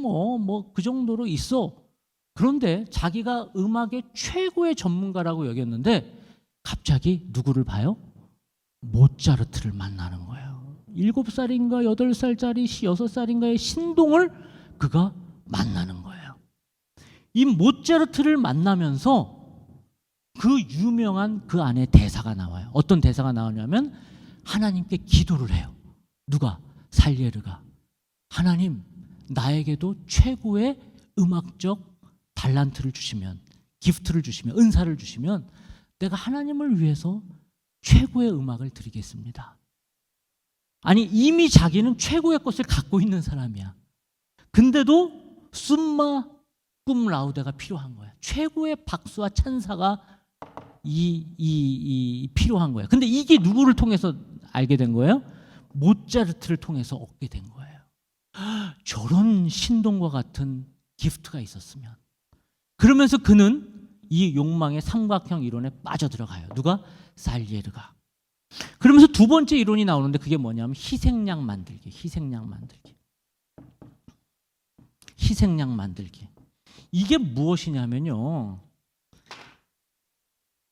A: 그 정도로 있어. 그런데 자기가 음악의 최고의 전문가라고 여겼는데 갑자기 누구를 봐요? 모차르트를 만나는 거예요. 7살인가 8살짜리 6살인가의 신동을 그가 만나는 거예요. 이 모차르트를 만나면서 그 유명한 그 안에 대사가 나와요. 어떤 대사가 나오냐면 하나님께 기도를 해요. 누가? 살리에르가. 하나님, 나에게도 최고의 음악적 달란트를 주시면, 기프트를 주시면, 은사를 주시면 내가 하나님을 위해서 최고의 음악을 드리겠습니다. 아니 이미 자기는 최고의 것을 갖고 있는 사람이야. 근데도 숨마 꿈 라우데가 필요한 거야. 최고의 박수와 찬사가 필요한 거야. 근데 이게 누구를 통해서 알게 된 거예요? 모차르트를 통해서 얻게 된 거예요. 저런 신동과 같은 기프트가 있었으면. 그러면서 그는 이 욕망의 삼각형 이론에 빠져들어가요. 누가? 살리에르가. 그러면서 두 번째 이론이 나오는데 그게 뭐냐면 희생양 만들기. 이게 무엇이냐면요.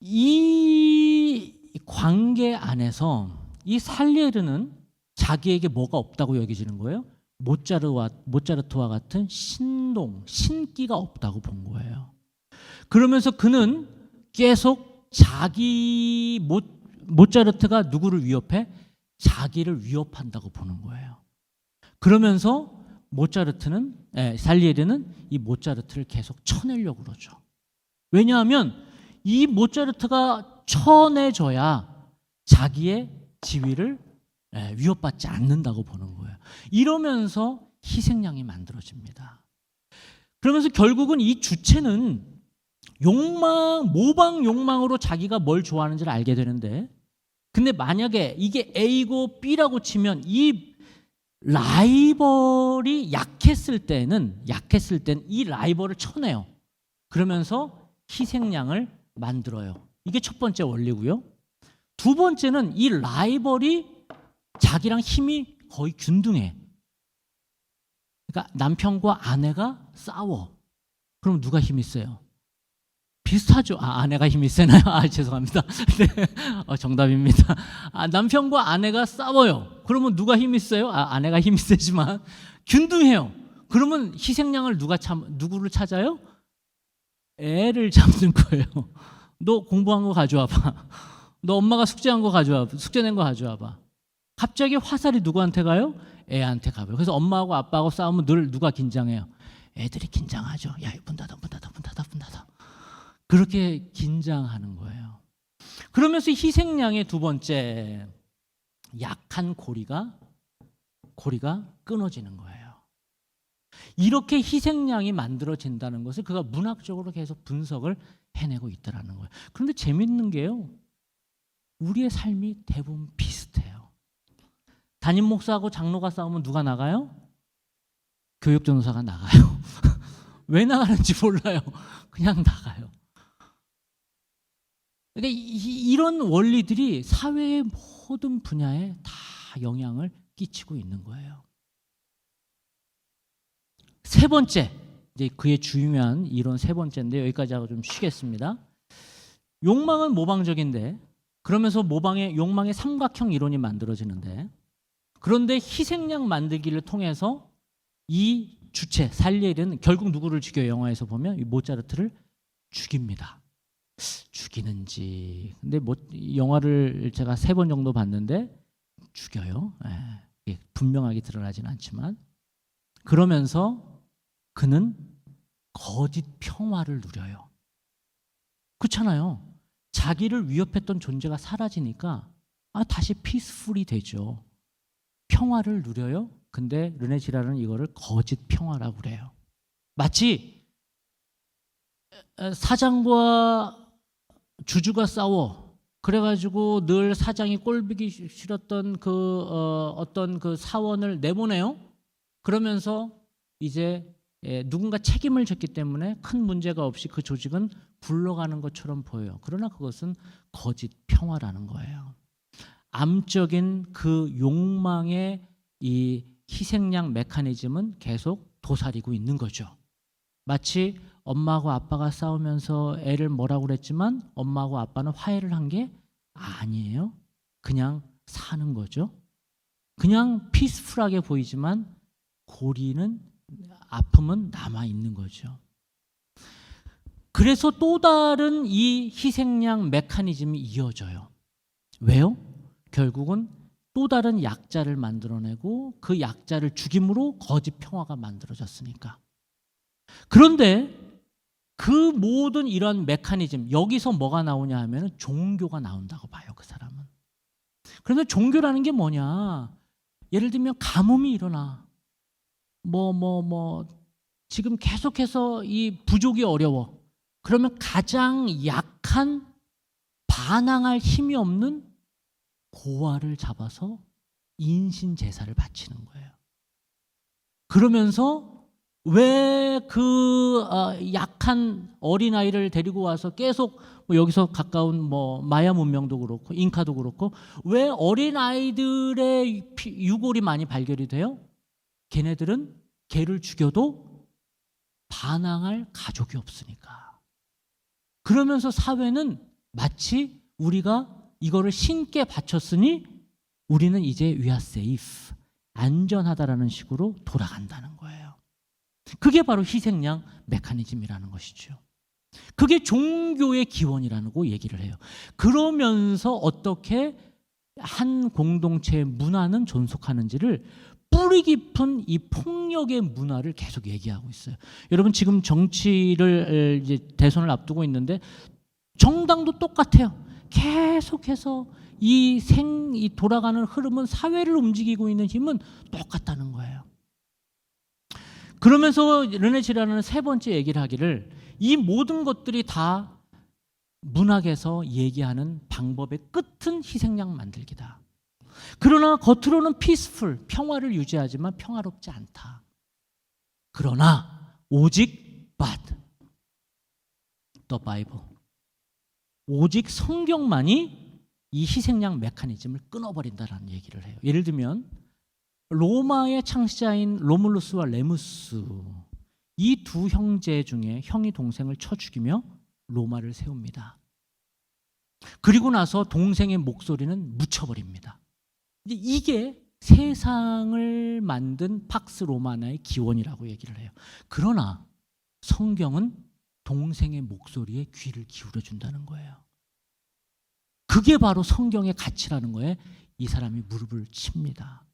A: 이 관계 안에서 이 살리에르는 자기에게 뭐가 없다고 여기지는 거예요? 모차르트와 같은 신기가 없다고 본 거예요. 그러면서 그는 계속 모차르트가 누구를 위협해? 자기를 위협한다고 보는 거예요. 그러면서 살리에르는 이 모차르트를 계속 쳐내려고 그러죠. 왜냐하면 이 모차르트가 쳐내줘야 자기의 지위를 위협받지 않는다고 보는 거예요. 이러면서 희생양이 만들어집니다. 그러면서 결국은 이 주체는 모방 욕망으로 자기가 뭘 좋아하는지를 알게 되는데, 근데 만약에 이게 A고 B라고 치면 이 라이벌이 약했을 때는 이 라이벌을 쳐내요. 그러면서 희생양을 만들어요. 이게 첫 번째 원리고요. 두 번째는 이 라이벌이 자기랑 힘이 거의 균등해. 그러니까 남편과 아내가 싸워. 그럼 누가 힘이 세요? 비슷하죠. 아내가 힘이 세나요? 죄송합니다. 네, 정답입니다. 남편과 아내가 싸워요. 그러면 누가 힘이 세요? 아내가 힘이 세지만 균등해요. 그러면 희생양을 누구를 찾아요? 애를 잡는 거예요. 너 공부한 거 가져와봐. 너 엄마가 숙제 낸 거 가져와봐. 갑자기 화살이 누구한테 가요? 애한테 가요. 그래서 엄마하고 아빠하고 싸우면 늘 누가 긴장해요? 애들이 긴장하죠. 야, 문 닫아. 그렇게 긴장하는 거예요. 그러면서 희생양의 두 번째, 약한 고리가 끊어지는 거예요. 이렇게 희생양이 만들어진다는 것을 그가 문학적으로 계속 분석을 해내고 있다는 거예요. 그런데 재밌는 게요, 우리의 삶이 대부분 비슷해요. 담임 목사하고 장로가 싸우면 누가 나가요? 교육 전도사가 나가요. 왜 나가는지 몰라요. 그냥 나가요. 그러니까 이런 원리들이 사회의 모든 분야에 다 영향을 끼치고 있는 거예요. 세 번째, 이제 그의 중요한 이론 세 번째인데 여기까지 하고 좀 쉬겠습니다. 욕망은 모방적인데, 그러면서 욕망의 삼각형 이론이 만들어지는데, 그런데 희생양 만들기를 통해서 이 주체 살리에르는 결국 누구를 죽여요? 영화에서 보면 이 모차르트를 죽입니다. 죽이는지, 근데 영화를 제가 3번 정도 봤는데 죽여요. 분명하게 드러나지는 않지만. 그러면서 그는 거짓 평화를 누려요. 그렇잖아요. 자기를 위협했던 존재가 사라지니까 다시 피스풀이 되죠. 평화를 누려요. 근데 르네 지랄은 이거를 거짓 평화라고 그래요. 마치 사장과 주주가 싸워. 그래가지고 늘 사장이 꼴보기 싫었던 어떤 그 사원을 내보내요. 그러면서 이제 누군가 책임을 졌기 때문에 큰 문제가 없이 그 조직은 굴러가는 것처럼 보여요. 그러나 그것은 거짓 평화라는 거예요. 암적인 그 욕망의 이 희생양 메커니즘은 계속 도사리고 있는 거죠. 마치 엄마하고 아빠가 싸우면서 애를 뭐라고 그랬지만 엄마하고 아빠는 화해를 한 게 아니에요. 그냥 사는 거죠. 그냥 피스풀하게 보이지만 아픔은 남아있는 거죠. 그래서 또 다른 이 희생양 메커니즘이 이어져요. 왜요? 결국은 또 다른 약자를 만들어내고 그 약자를 죽임으로 거짓 평화가 만들어졌으니까. 그런데 그 모든 이런 메커니즘, 여기서 뭐가 나오냐 하면 종교가 나온다고 봐요, 그 사람은. 그런데 종교라는 게 뭐냐? 예를 들면 가뭄이 일어나. 지금 계속해서 이 부족이 어려워. 그러면 가장 약한 반항할 힘이 없는 고아를 잡아서 인신 제사를 바치는 거예요. 그러면서 왜 그 약한 어린아이를 데리고 와서 계속 여기서 가까운 마야 문명도 그렇고 잉카도 그렇고 왜 어린아이들의 유골이 많이 발견이 돼요? 걔네들은 걔를 죽여도 반항할 가족이 없으니까. 그러면서 사회는 마치 우리가 이거를 신께 바쳤으니 우리는 이제 we are safe, 안전하다라는 식으로 돌아간다는 거예요. 그게 바로 희생양 메커니즘이라는 것이죠. 그게 종교의 기원이라고 얘기를 해요. 그러면서 어떻게 한 공동체의 문화는 존속하는지를 뿌리 깊은 이 폭력의 문화를 계속 얘기하고 있어요. 여러분 지금 정치를 이제 대선을 앞두고 있는데 정당도 똑같아요. 계속해서 이 돌아가는 흐름은, 사회를 움직이고 있는 힘은 똑같다는 거예요. 그러면서 르네 지라는 세 번째 얘기를 하기를, 이 모든 것들이 다 문학에서 얘기하는 방법의 끝은 희생양 만들기다. 그러나 겉으로는 피스풀, 평화를 유지하지만 평화롭지 않다. 그러나 오직 but the Bible, 오직 성경만이 이 희생양 메커니즘을 끊어버린다라는 얘기를 해요. 예를 들면 로마의 창시자인 로물루스와 레무스, 이 두 형제 중에 형이 동생을 쳐 죽이며 로마를 세웁니다. 그리고 나서 동생의 목소리는 묻혀버립니다. 이게 세상을 만든 팍스 로마나의 기원이라고 얘기를 해요. 그러나 성경은 동생의 목소리에 귀를 기울여 준다는 거예요. 그게 바로 성경의 가치라는 거에 이 사람이 무릎을 칩니다.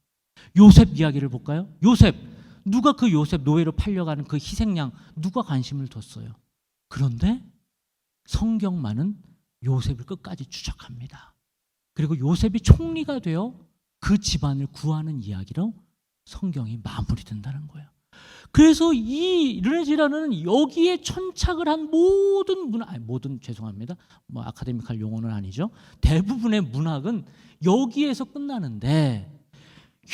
A: 요셉 이야기를 볼까요? 요셉, 누가 그 요셉 노예로 팔려가는 그 희생양 누가 관심을 뒀어요? 그런데 성경만은 요셉을 끝까지 추적합니다. 그리고 요셉이 총리가 되어 그 집안을 구하는 이야기로 성경이 마무리된다는 거예요. 그래서 이 르네지라는 여기에 천착을 한 모든 문학, 죄송합니다. 뭐 아카데미컬 용어는 아니죠. 대부분의 문학은 여기에서 끝나는데,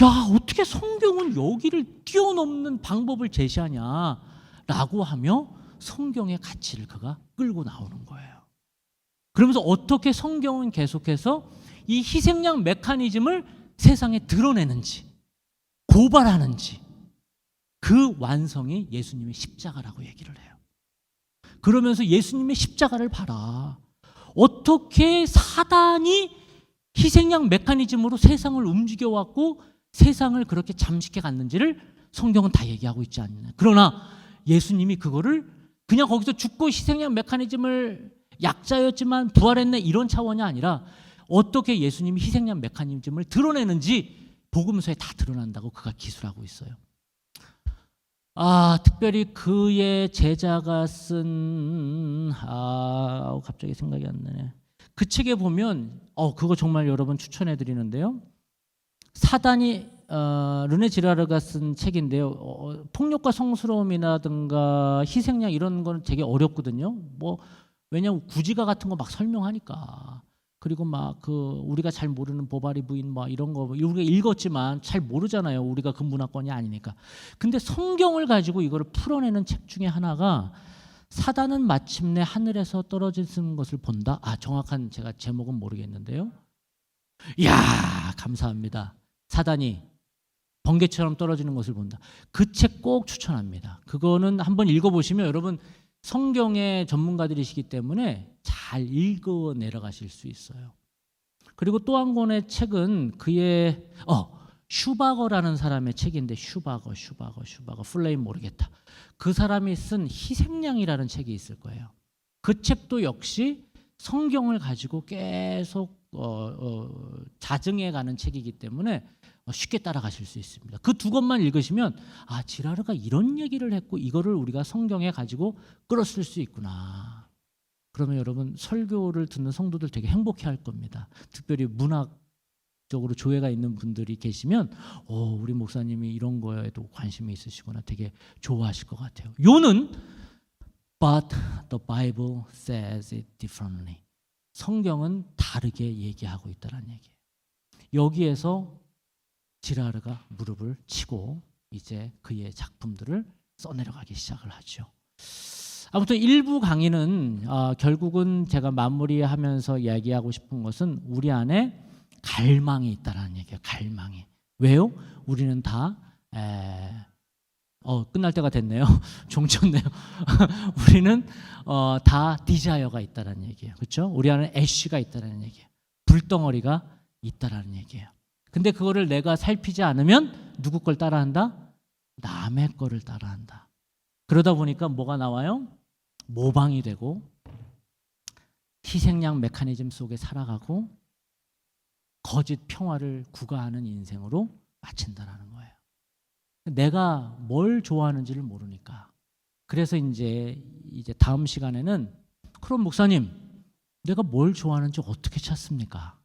A: 야, 어떻게 성경은 여기를 뛰어넘는 방법을 제시하냐라고 하며 성경의 가치를 그가 끌고 나오는 거예요. 그러면서 어떻게 성경은 계속해서 이 희생양 메커니즘을 세상에 드러내는지, 고발하는지, 그 완성이 예수님의 십자가라고 얘기를 해요. 그러면서 예수님의 십자가를 봐라. 어떻게 사단이 희생양 메커니즘으로 세상을 움직여왔고 세상을 그렇게 잠식해 갔는지를 성경은 다 얘기하고 있지 않느냐. 그러나 예수님이 그거를 그냥 거기서 죽고 희생양 메커니즘을 약자였지만 부활했네 이런 차원이 아니라 어떻게 예수님이 희생양 메커니즘을 드러내는지 복음서에 다 드러난다고 그가 기술하고 있어요. 특별히 그의 제자가 쓴 갑자기 생각이 안 나네. 그 책에 보면 그거 정말 여러분 추천해 드리는데요. 사단이 르네 지라르가 쓴 책인데요. 폭력과 성스러움이라든가 희생양 이런 거는 되게 어렵거든요. 왜냐면 구지가 같은 거 막 설명하니까. 그리고 막 우리가 잘 모르는 보바리 부인 이런 거 우리가 읽었지만 잘 모르잖아요. 우리가 그 문화권이 아니니까. 근데 성경을 가지고 이거를 풀어내는 책 중에 하나가 사단은 마침내 하늘에서 떨어지는 것을 본다. 정확한 제가 제목은 모르겠는데요. 이야, 감사합니다. 사단이 번개처럼 떨어지는 것을 본다. 그 책 꼭 추천합니다. 그거는 한번 읽어보시면 여러분 성경의 전문가들이시기 때문에 잘 읽어 내려가실 수 있어요. 그리고 또 한 권의 책은 그의 슈바거라는 사람의 책인데 슈바거 플레임 모르겠다. 그 사람이 쓴 희생양이라는 책이 있을 거예요. 그 책도 역시 성경을 가지고 계속 자증해가는 책이기 때문에 쉽게 따라가실 수 있습니다. 그 두 권만 읽으시면 지라르가 이런 얘기를 했고 이거를 우리가 성경에 가지고 끌어쓸 수 있구나. 그러면 여러분 설교를 듣는 성도들 되게 행복해할 겁니다. 특별히 문학적으로 조예가 있는 분들이 계시면 우리 목사님이 이런 거에도 관심이 있으시구나 되게 좋아하실 것 같아요. 요는 But the Bible says it differently. 성경은 다르게 얘기하고 있다는 얘기예요. 여기에서 지라르가 무릎을 치고 이제 그의 작품들을 써내려가기 시작을 하죠. 아무튼 일부 강의는 결국은 제가 마무리하면서 이야기하고 싶은 것은 우리 안에 갈망이 있다는 얘기예요. 갈망이. 왜요? 우리는 다 끝날 때가 됐네요. 종쳤네요. 우리는 다 디자이어가 있다라는 얘기예요. 그렇죠? 우리 안에 애쉬가 있다라는 얘기예요. 불덩어리가 있다라는 얘기예요. 근데 그거를 내가 살피지 않으면 누구 걸 따라한다? 남의 거를 따라한다. 그러다 보니까 뭐가 나와요? 모방이 되고 희생양 메커니즘 속에 살아가고 거짓 평화를 구가하는 인생으로 마친다라는 거예요. 내가 뭘 좋아하는지를 모르니까. 그래서 이제 다음 시간에는 그럼 목사님, 내가 뭘 좋아하는지 어떻게 찾습니까?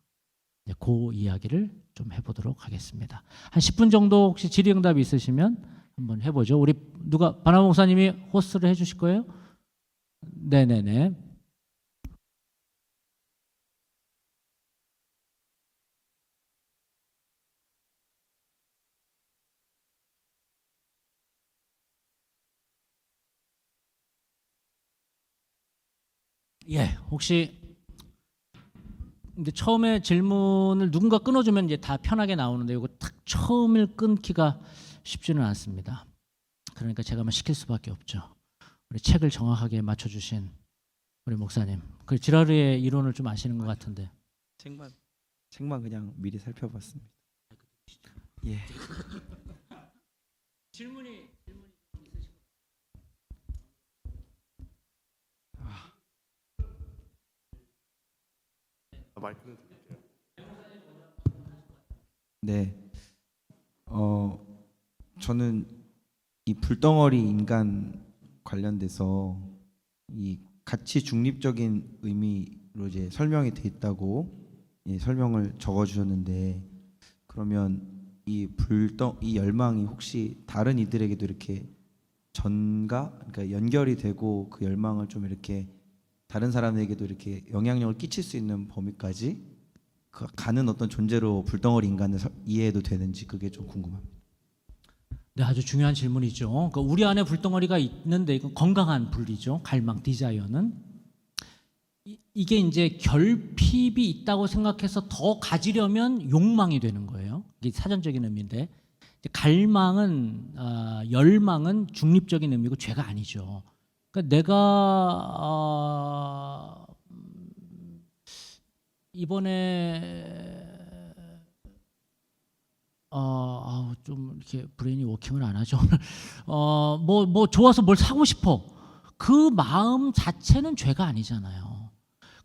A: 그 이야기를 좀 해보도록 하겠습니다. 한 10분 정도 혹시 질의응답이 있으시면 한번 해보죠. 우리 누가 바나바 목사님이 호스트를 해주실 거예요? 네네네. 예, 혹시 근데 처음에 질문을 누군가 끊어주면 이제 다 편하게 나오는데 이거 딱 처음을 끊기가 쉽지는 않습니다. 그러니까 제가 막 시킬 수밖에 없죠. 우리 책을 정확하게 맞춰주신 우리 목사님, 그 지라르의 이론을 좀 아시는 것 같은데.
B: 책만 그냥 미리 살펴봤습니다. 예.
A: 질문이
C: 마이크는 드릴게요.
B: 네. 저는 이 불덩어리 인간 관련돼서 이 가치 중립적인 의미로 이제 설명이 돼 있다고 설명을 적어주셨는데, 그러면 이 열망이 혹시 다른 이들에게도 이렇게 그러니까 연결이 되고 그 열망을 좀 이렇게 다른 사람에게도 이렇게 영향력을 끼칠 수 있는 범위까지 가는 어떤 존재로 불덩어리 인간을 이해해도 되는지, 그게 좀 궁금합니다.
A: 네, 아주 중요한 질문이죠. 그러니까 우리 안에 불덩어리가 있는데 이건 건강한 불이죠. 갈망, 디자이어는. 이게 이제 결핍이 있다고 생각해서 더 가지려면 욕망이 되는 거예요. 이게 사전적인 의미인데, 갈망은 열망은 중립적인 의미고 죄가 아니죠. 그러니까 내가 이번에 좀 이렇게 브레인이 워킹을 안 하죠. 뭐 좋아서 뭘 사고 싶어. 그 마음 자체는 죄가 아니잖아요.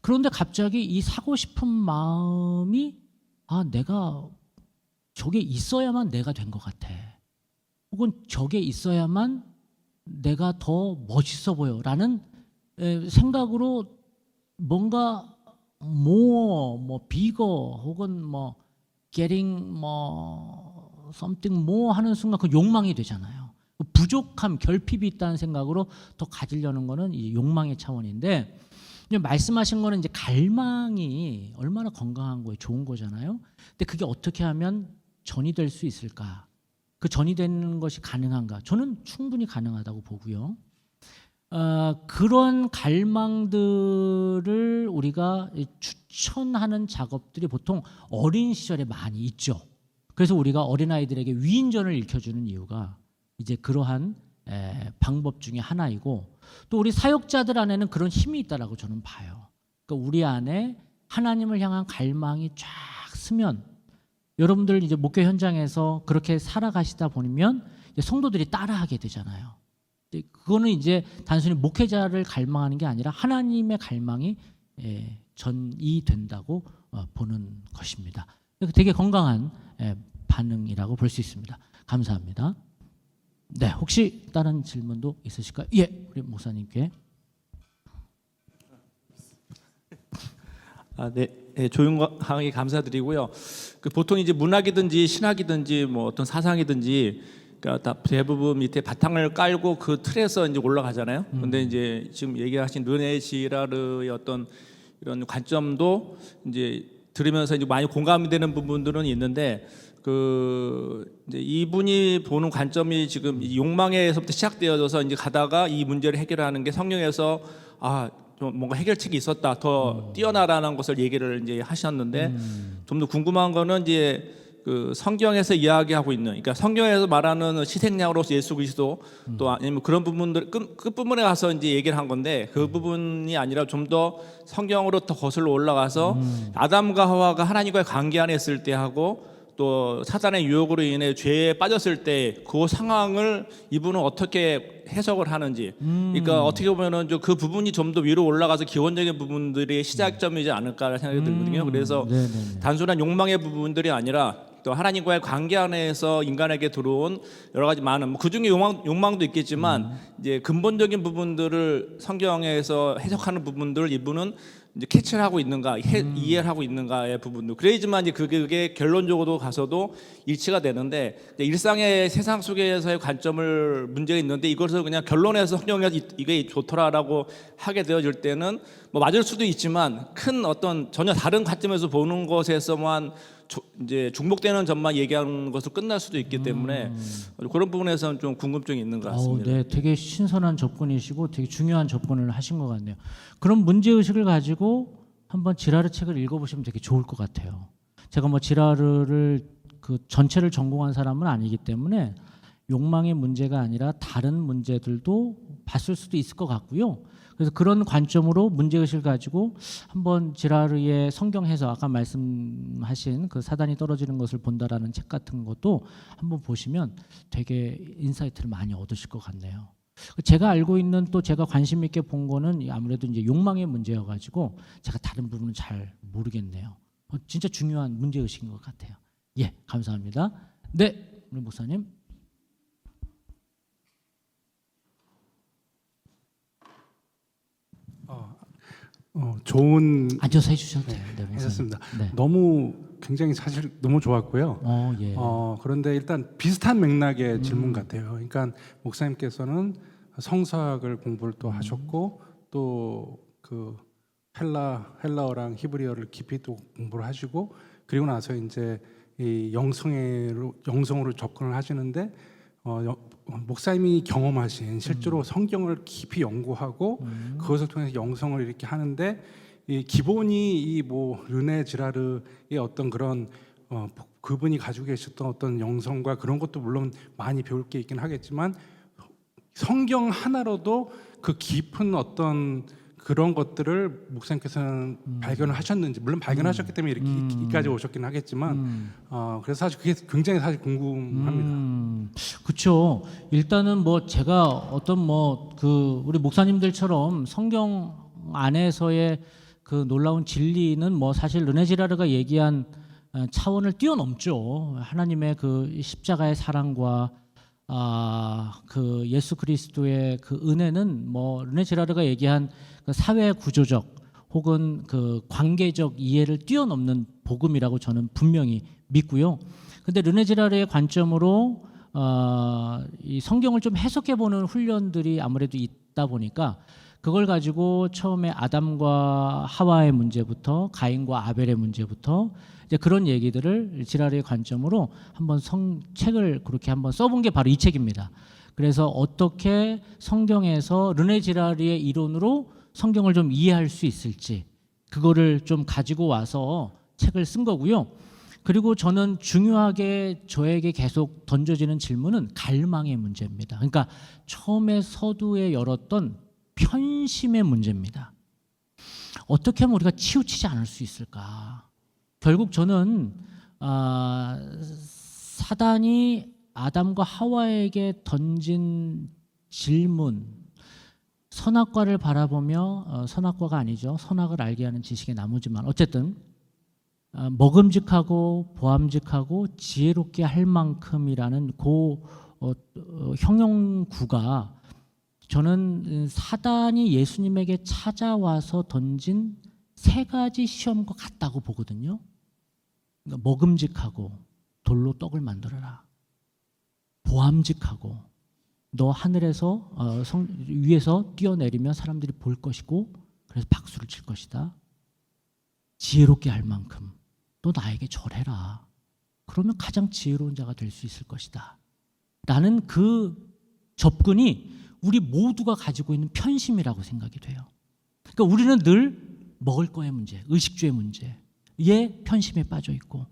A: 그런데 갑자기 이 사고 싶은 마음이 내가 저게 있어야만 내가 된 것 같아. 혹은 저게 있어야만 내가 더 멋있어 보여라는 생각으로 뭔가 뭐 bigger 혹은 뭐 getting 뭐 something more 하는 순간 그 욕망이 되잖아요. 부족함, 결핍이 있다는 생각으로 더 가지려는 거는 이 욕망의 차원인데, 말씀하신 거는 이제 갈망이 얼마나 건강한 거예요, 좋은 거잖아요. 근데 그게 어떻게 하면 전이 될 수 있을까? 그 전이 되는 것이 가능한가? 저는 충분히 가능하다고 보고요. 그런 갈망들을 우리가 추천하는 작업들이 보통 어린 시절에 많이 있죠. 그래서 우리가 어린아이들에게 위인전을 일으켜주는 이유가 이제 그러한 방법 중에 하나이고, 또 우리 사역자들 안에는 그런 힘이 있다라고 저는 봐요. 그러니까 우리 안에 하나님을 향한 갈망이 쫙 스면, 여러분들 이제 목회 현장에서 그렇게 살아가시다 보면 성도들이 따라하게 되잖아요. 그거는 이제 단순히 목회자를 갈망하는 게 아니라 하나님의 갈망이 전이 된다고 보는 것입니다. 되게 건강한 반응이라고 볼 수 있습니다. 감사합니다. 네, 혹시 다른 질문도 있으실까요? 예, 우리 목사님께.
D: 네, 조용하게 감사드리고요. 보통 이제 문학이든지 신학이든지 뭐 어떤 사상이든지, 그러니까 다 대부분 밑에 바탕을 깔고 그 틀에서 이제 올라가잖아요. 근데 이제 지금 얘기하신 르네 지라르의 어떤 이런 관점도 이제 들으면서 이제 많이 공감이 되는 부분들은 있는데, 이제 이분이 보는 관점이 지금 이 욕망에서부터 시작되어져서 이제 가다가 이 문제를 해결하는 게 성령에서 좀 뭔가 해결책이 있었다, 더 뛰어나라는 것을 얘기를 이제 하셨는데, 좀 더 궁금한 거는 이제 그 성경에서 이야기하고 있는, 그러니까 성경에서 말하는 희생양으로서 예수 그리스도 또 아니면 그런 부분들 끝부분에 가서 이제 얘기를 한 건데 그 부분이 아니라 좀 더 성경으로 더 거슬러 올라가서 아담과 하와가 하나님과의 관계 안에 있을 때 하고 또 사단의 유혹으로 인해 죄에 빠졌을 때 그 상황을 이분은 어떻게 해석을 하는지, 그러니까 어떻게 보면은 그 부분이 좀 더 위로 올라가서 기원적인 부분들이 시작점이지 않을까 생각이 들거든요. 그래서
A: 네네네.
D: 단순한 욕망의 부분들이 아니라 또 하나님과의 관계 안에서 인간에게 들어온 여러 가지 많은 그 중에 욕망도 있겠지만 이제 근본적인 부분들을 성경에서 해석하는 부분들을 이분은 이제 캐치를 하고 있는가, 이해를 하고 있는가의 부분도 그래야지만 이제 그게 결론적으로 가서도 일치가 되는데 일상의 세상 속에서의 관점을 문제가 있는데 이것을 그냥 결론에서 성경에서 이게 좋더라라고 하게 되어질 때는 뭐 맞을 수도 있지만 큰 어떤 전혀 다른 관점에서 보는 것에서만 이제 중복되는 점만 얘기하는 것으로 끝날 수도 있기 때문에 그런 부분에서는 좀 궁금증이 있는 것 같습니다.
A: 네, 되게 신선한 접근이시고 되게 중요한 접근을 하신 것 같네요. 그런 문제 의식을 가지고 한번 지라르 책을 읽어보시면 되게 좋을 것 같아요. 제가 뭐 지라르를 그 전체를 전공한 사람은 아니기 때문에 욕망의 문제가 아니라 다른 문제들도 봤을 수도 있을 것 같고요. 그래서 그런 관점으로 문제의식을 가지고 한번 지라르의 성경 해석, 아까 말씀하신 그 사단이 떨어지는 것을 본다라는 책 같은 것도 한번 보시면 되게 인사이트를 많이 얻으실 것 같네요. 제가 알고 있는 또 제가 관심 있게 본 거는 아무래도 이제 욕망의 문제여가지고 제가 다른 부분은 잘 모르겠네요. 진짜 중요한 문제의식인 것 같아요. 예, 감사합니다. 네, 우리 목사님.
C: 좋은
A: 앉아서 해주셔도 돼요. 네, 목사님.
C: 하셨습니다.
A: 네.
C: 너무 굉장히 사실 너무 좋았고요.
A: 예.
C: 그런데 일단 비슷한 맥락의 질문 같아요. 그러니까 목사님께서는 성서학을 공부를 또 하셨고 또 그 헬라어랑 히브리어를 깊이 또 공부를 하시고 그리고 나서 이제 이 영성으로 접근을 하시는데 목사님이 경험하신 실제로 성경을 깊이 연구하고 그것을 통해서 영성을 이렇게 하는데 이 기본이 이 뭐 르네 지라르의 어떤 그런 그분이 가지고 계셨던 어떤 영성과 그런 것도 물론 많이 배울 게 있긴 하겠지만 성경 하나로도 그 깊은 어떤 그런 것들을 목사님께서는 발견을 하셨는지 물론 발견하셨기 때문에 이렇게까지 오셨긴 하겠지만 그래서 사실 그게 굉장히 사실 궁금합니다.
A: 그렇죠. 일단은 뭐 제가 어떤 뭐 그 우리 목사님들처럼 성경 안에서의 그 놀라운 진리는 뭐 사실 르네 지라르가 얘기한 차원을 뛰어넘죠. 하나님의 그 십자가의 사랑과 그 예수 그리스도의 그 은혜는 뭐 르네 지라르가 얘기한 그 사회 구조적 혹은 그 관계적 이해를 뛰어넘는 복음이라고 저는 분명히 믿고요. 근데 르네 지라르의 관점으로 이 성경을 좀 해석해 보는 훈련들이 아무래도 있다 보니까 그걸 가지고 처음에 아담과 하와의 문제부터 가인과 아벨의 문제부터 이제 그런 얘기들을 지라르의 관점으로 한번 책을 그렇게 한번 써본 게 바로 이 책입니다. 그래서 어떻게 성경에서 르네 지라르의 이론으로 성경을 좀 이해할 수 있을지 그거를 좀 가지고 와서 책을 쓴 거고요. 그리고 저는 중요하게 저에게 계속 던져지는 질문은 갈망의 문제입니다. 그러니까 처음에 서두에 열었던 편심의 문제입니다. 어떻게 하면 우리가 치우치지 않을 수 있을까? 결국 저는 사단이 아담과 하와에게 던진 질문, 선악과를 바라보며 선악과가 아니죠. 선악을 알게 하는 지식의 나무지만 어쨌든 먹음직하고 보암직하고 지혜롭게 할 만큼이라는 형용구가 저는 사단이 예수님에게 찾아와서 던진 세 가지 시험과 같다고 보거든요. 그러니까 먹음직하고 돌로 떡을 만들어라. 보암직하고 너 하늘에서 위에서 뛰어내리면 사람들이 볼 것이고 그래서 박수를 칠 것이다. 지혜롭게 할 만큼 너 나에게 절해라. 그러면 가장 지혜로운 자가 될 수 있을 것이다. 라는 그 접근이 우리 모두가 가지고 있는 편심이라고 생각이 돼요. 그러니까 우리는 늘 먹을 거의 문제, 의식주의 문제에 편심에 빠져 있고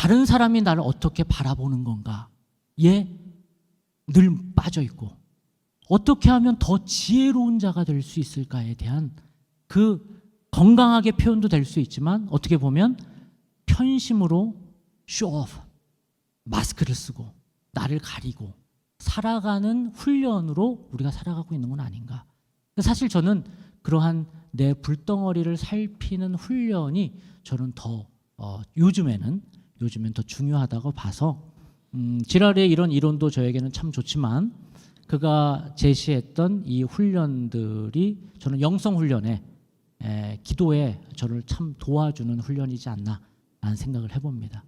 A: 다른 사람이 나를 어떻게 바라보는 건가에 늘 빠져 있고 어떻게 하면 더 지혜로운 자가 될 수 있을까에 대한 그 건강하게 표현도 될 수 있지만 어떻게 보면 편심으로 쇼오프 마스크를 쓰고 나를 가리고 살아가는 훈련으로 우리가 살아가고 있는 건 아닌가. 사실 저는 그러한 내 불덩어리를 살피는 훈련이 저는 더 요즘엔 더 중요하다고 봐서 지랄의 이런 이론도 저에게는 참 좋지만 그가 제시했던 이 훈련들이 저는 영성 훈련에 기도에 저를 참 도와주는 훈련이지 않나 라는 생각을 해봅니다.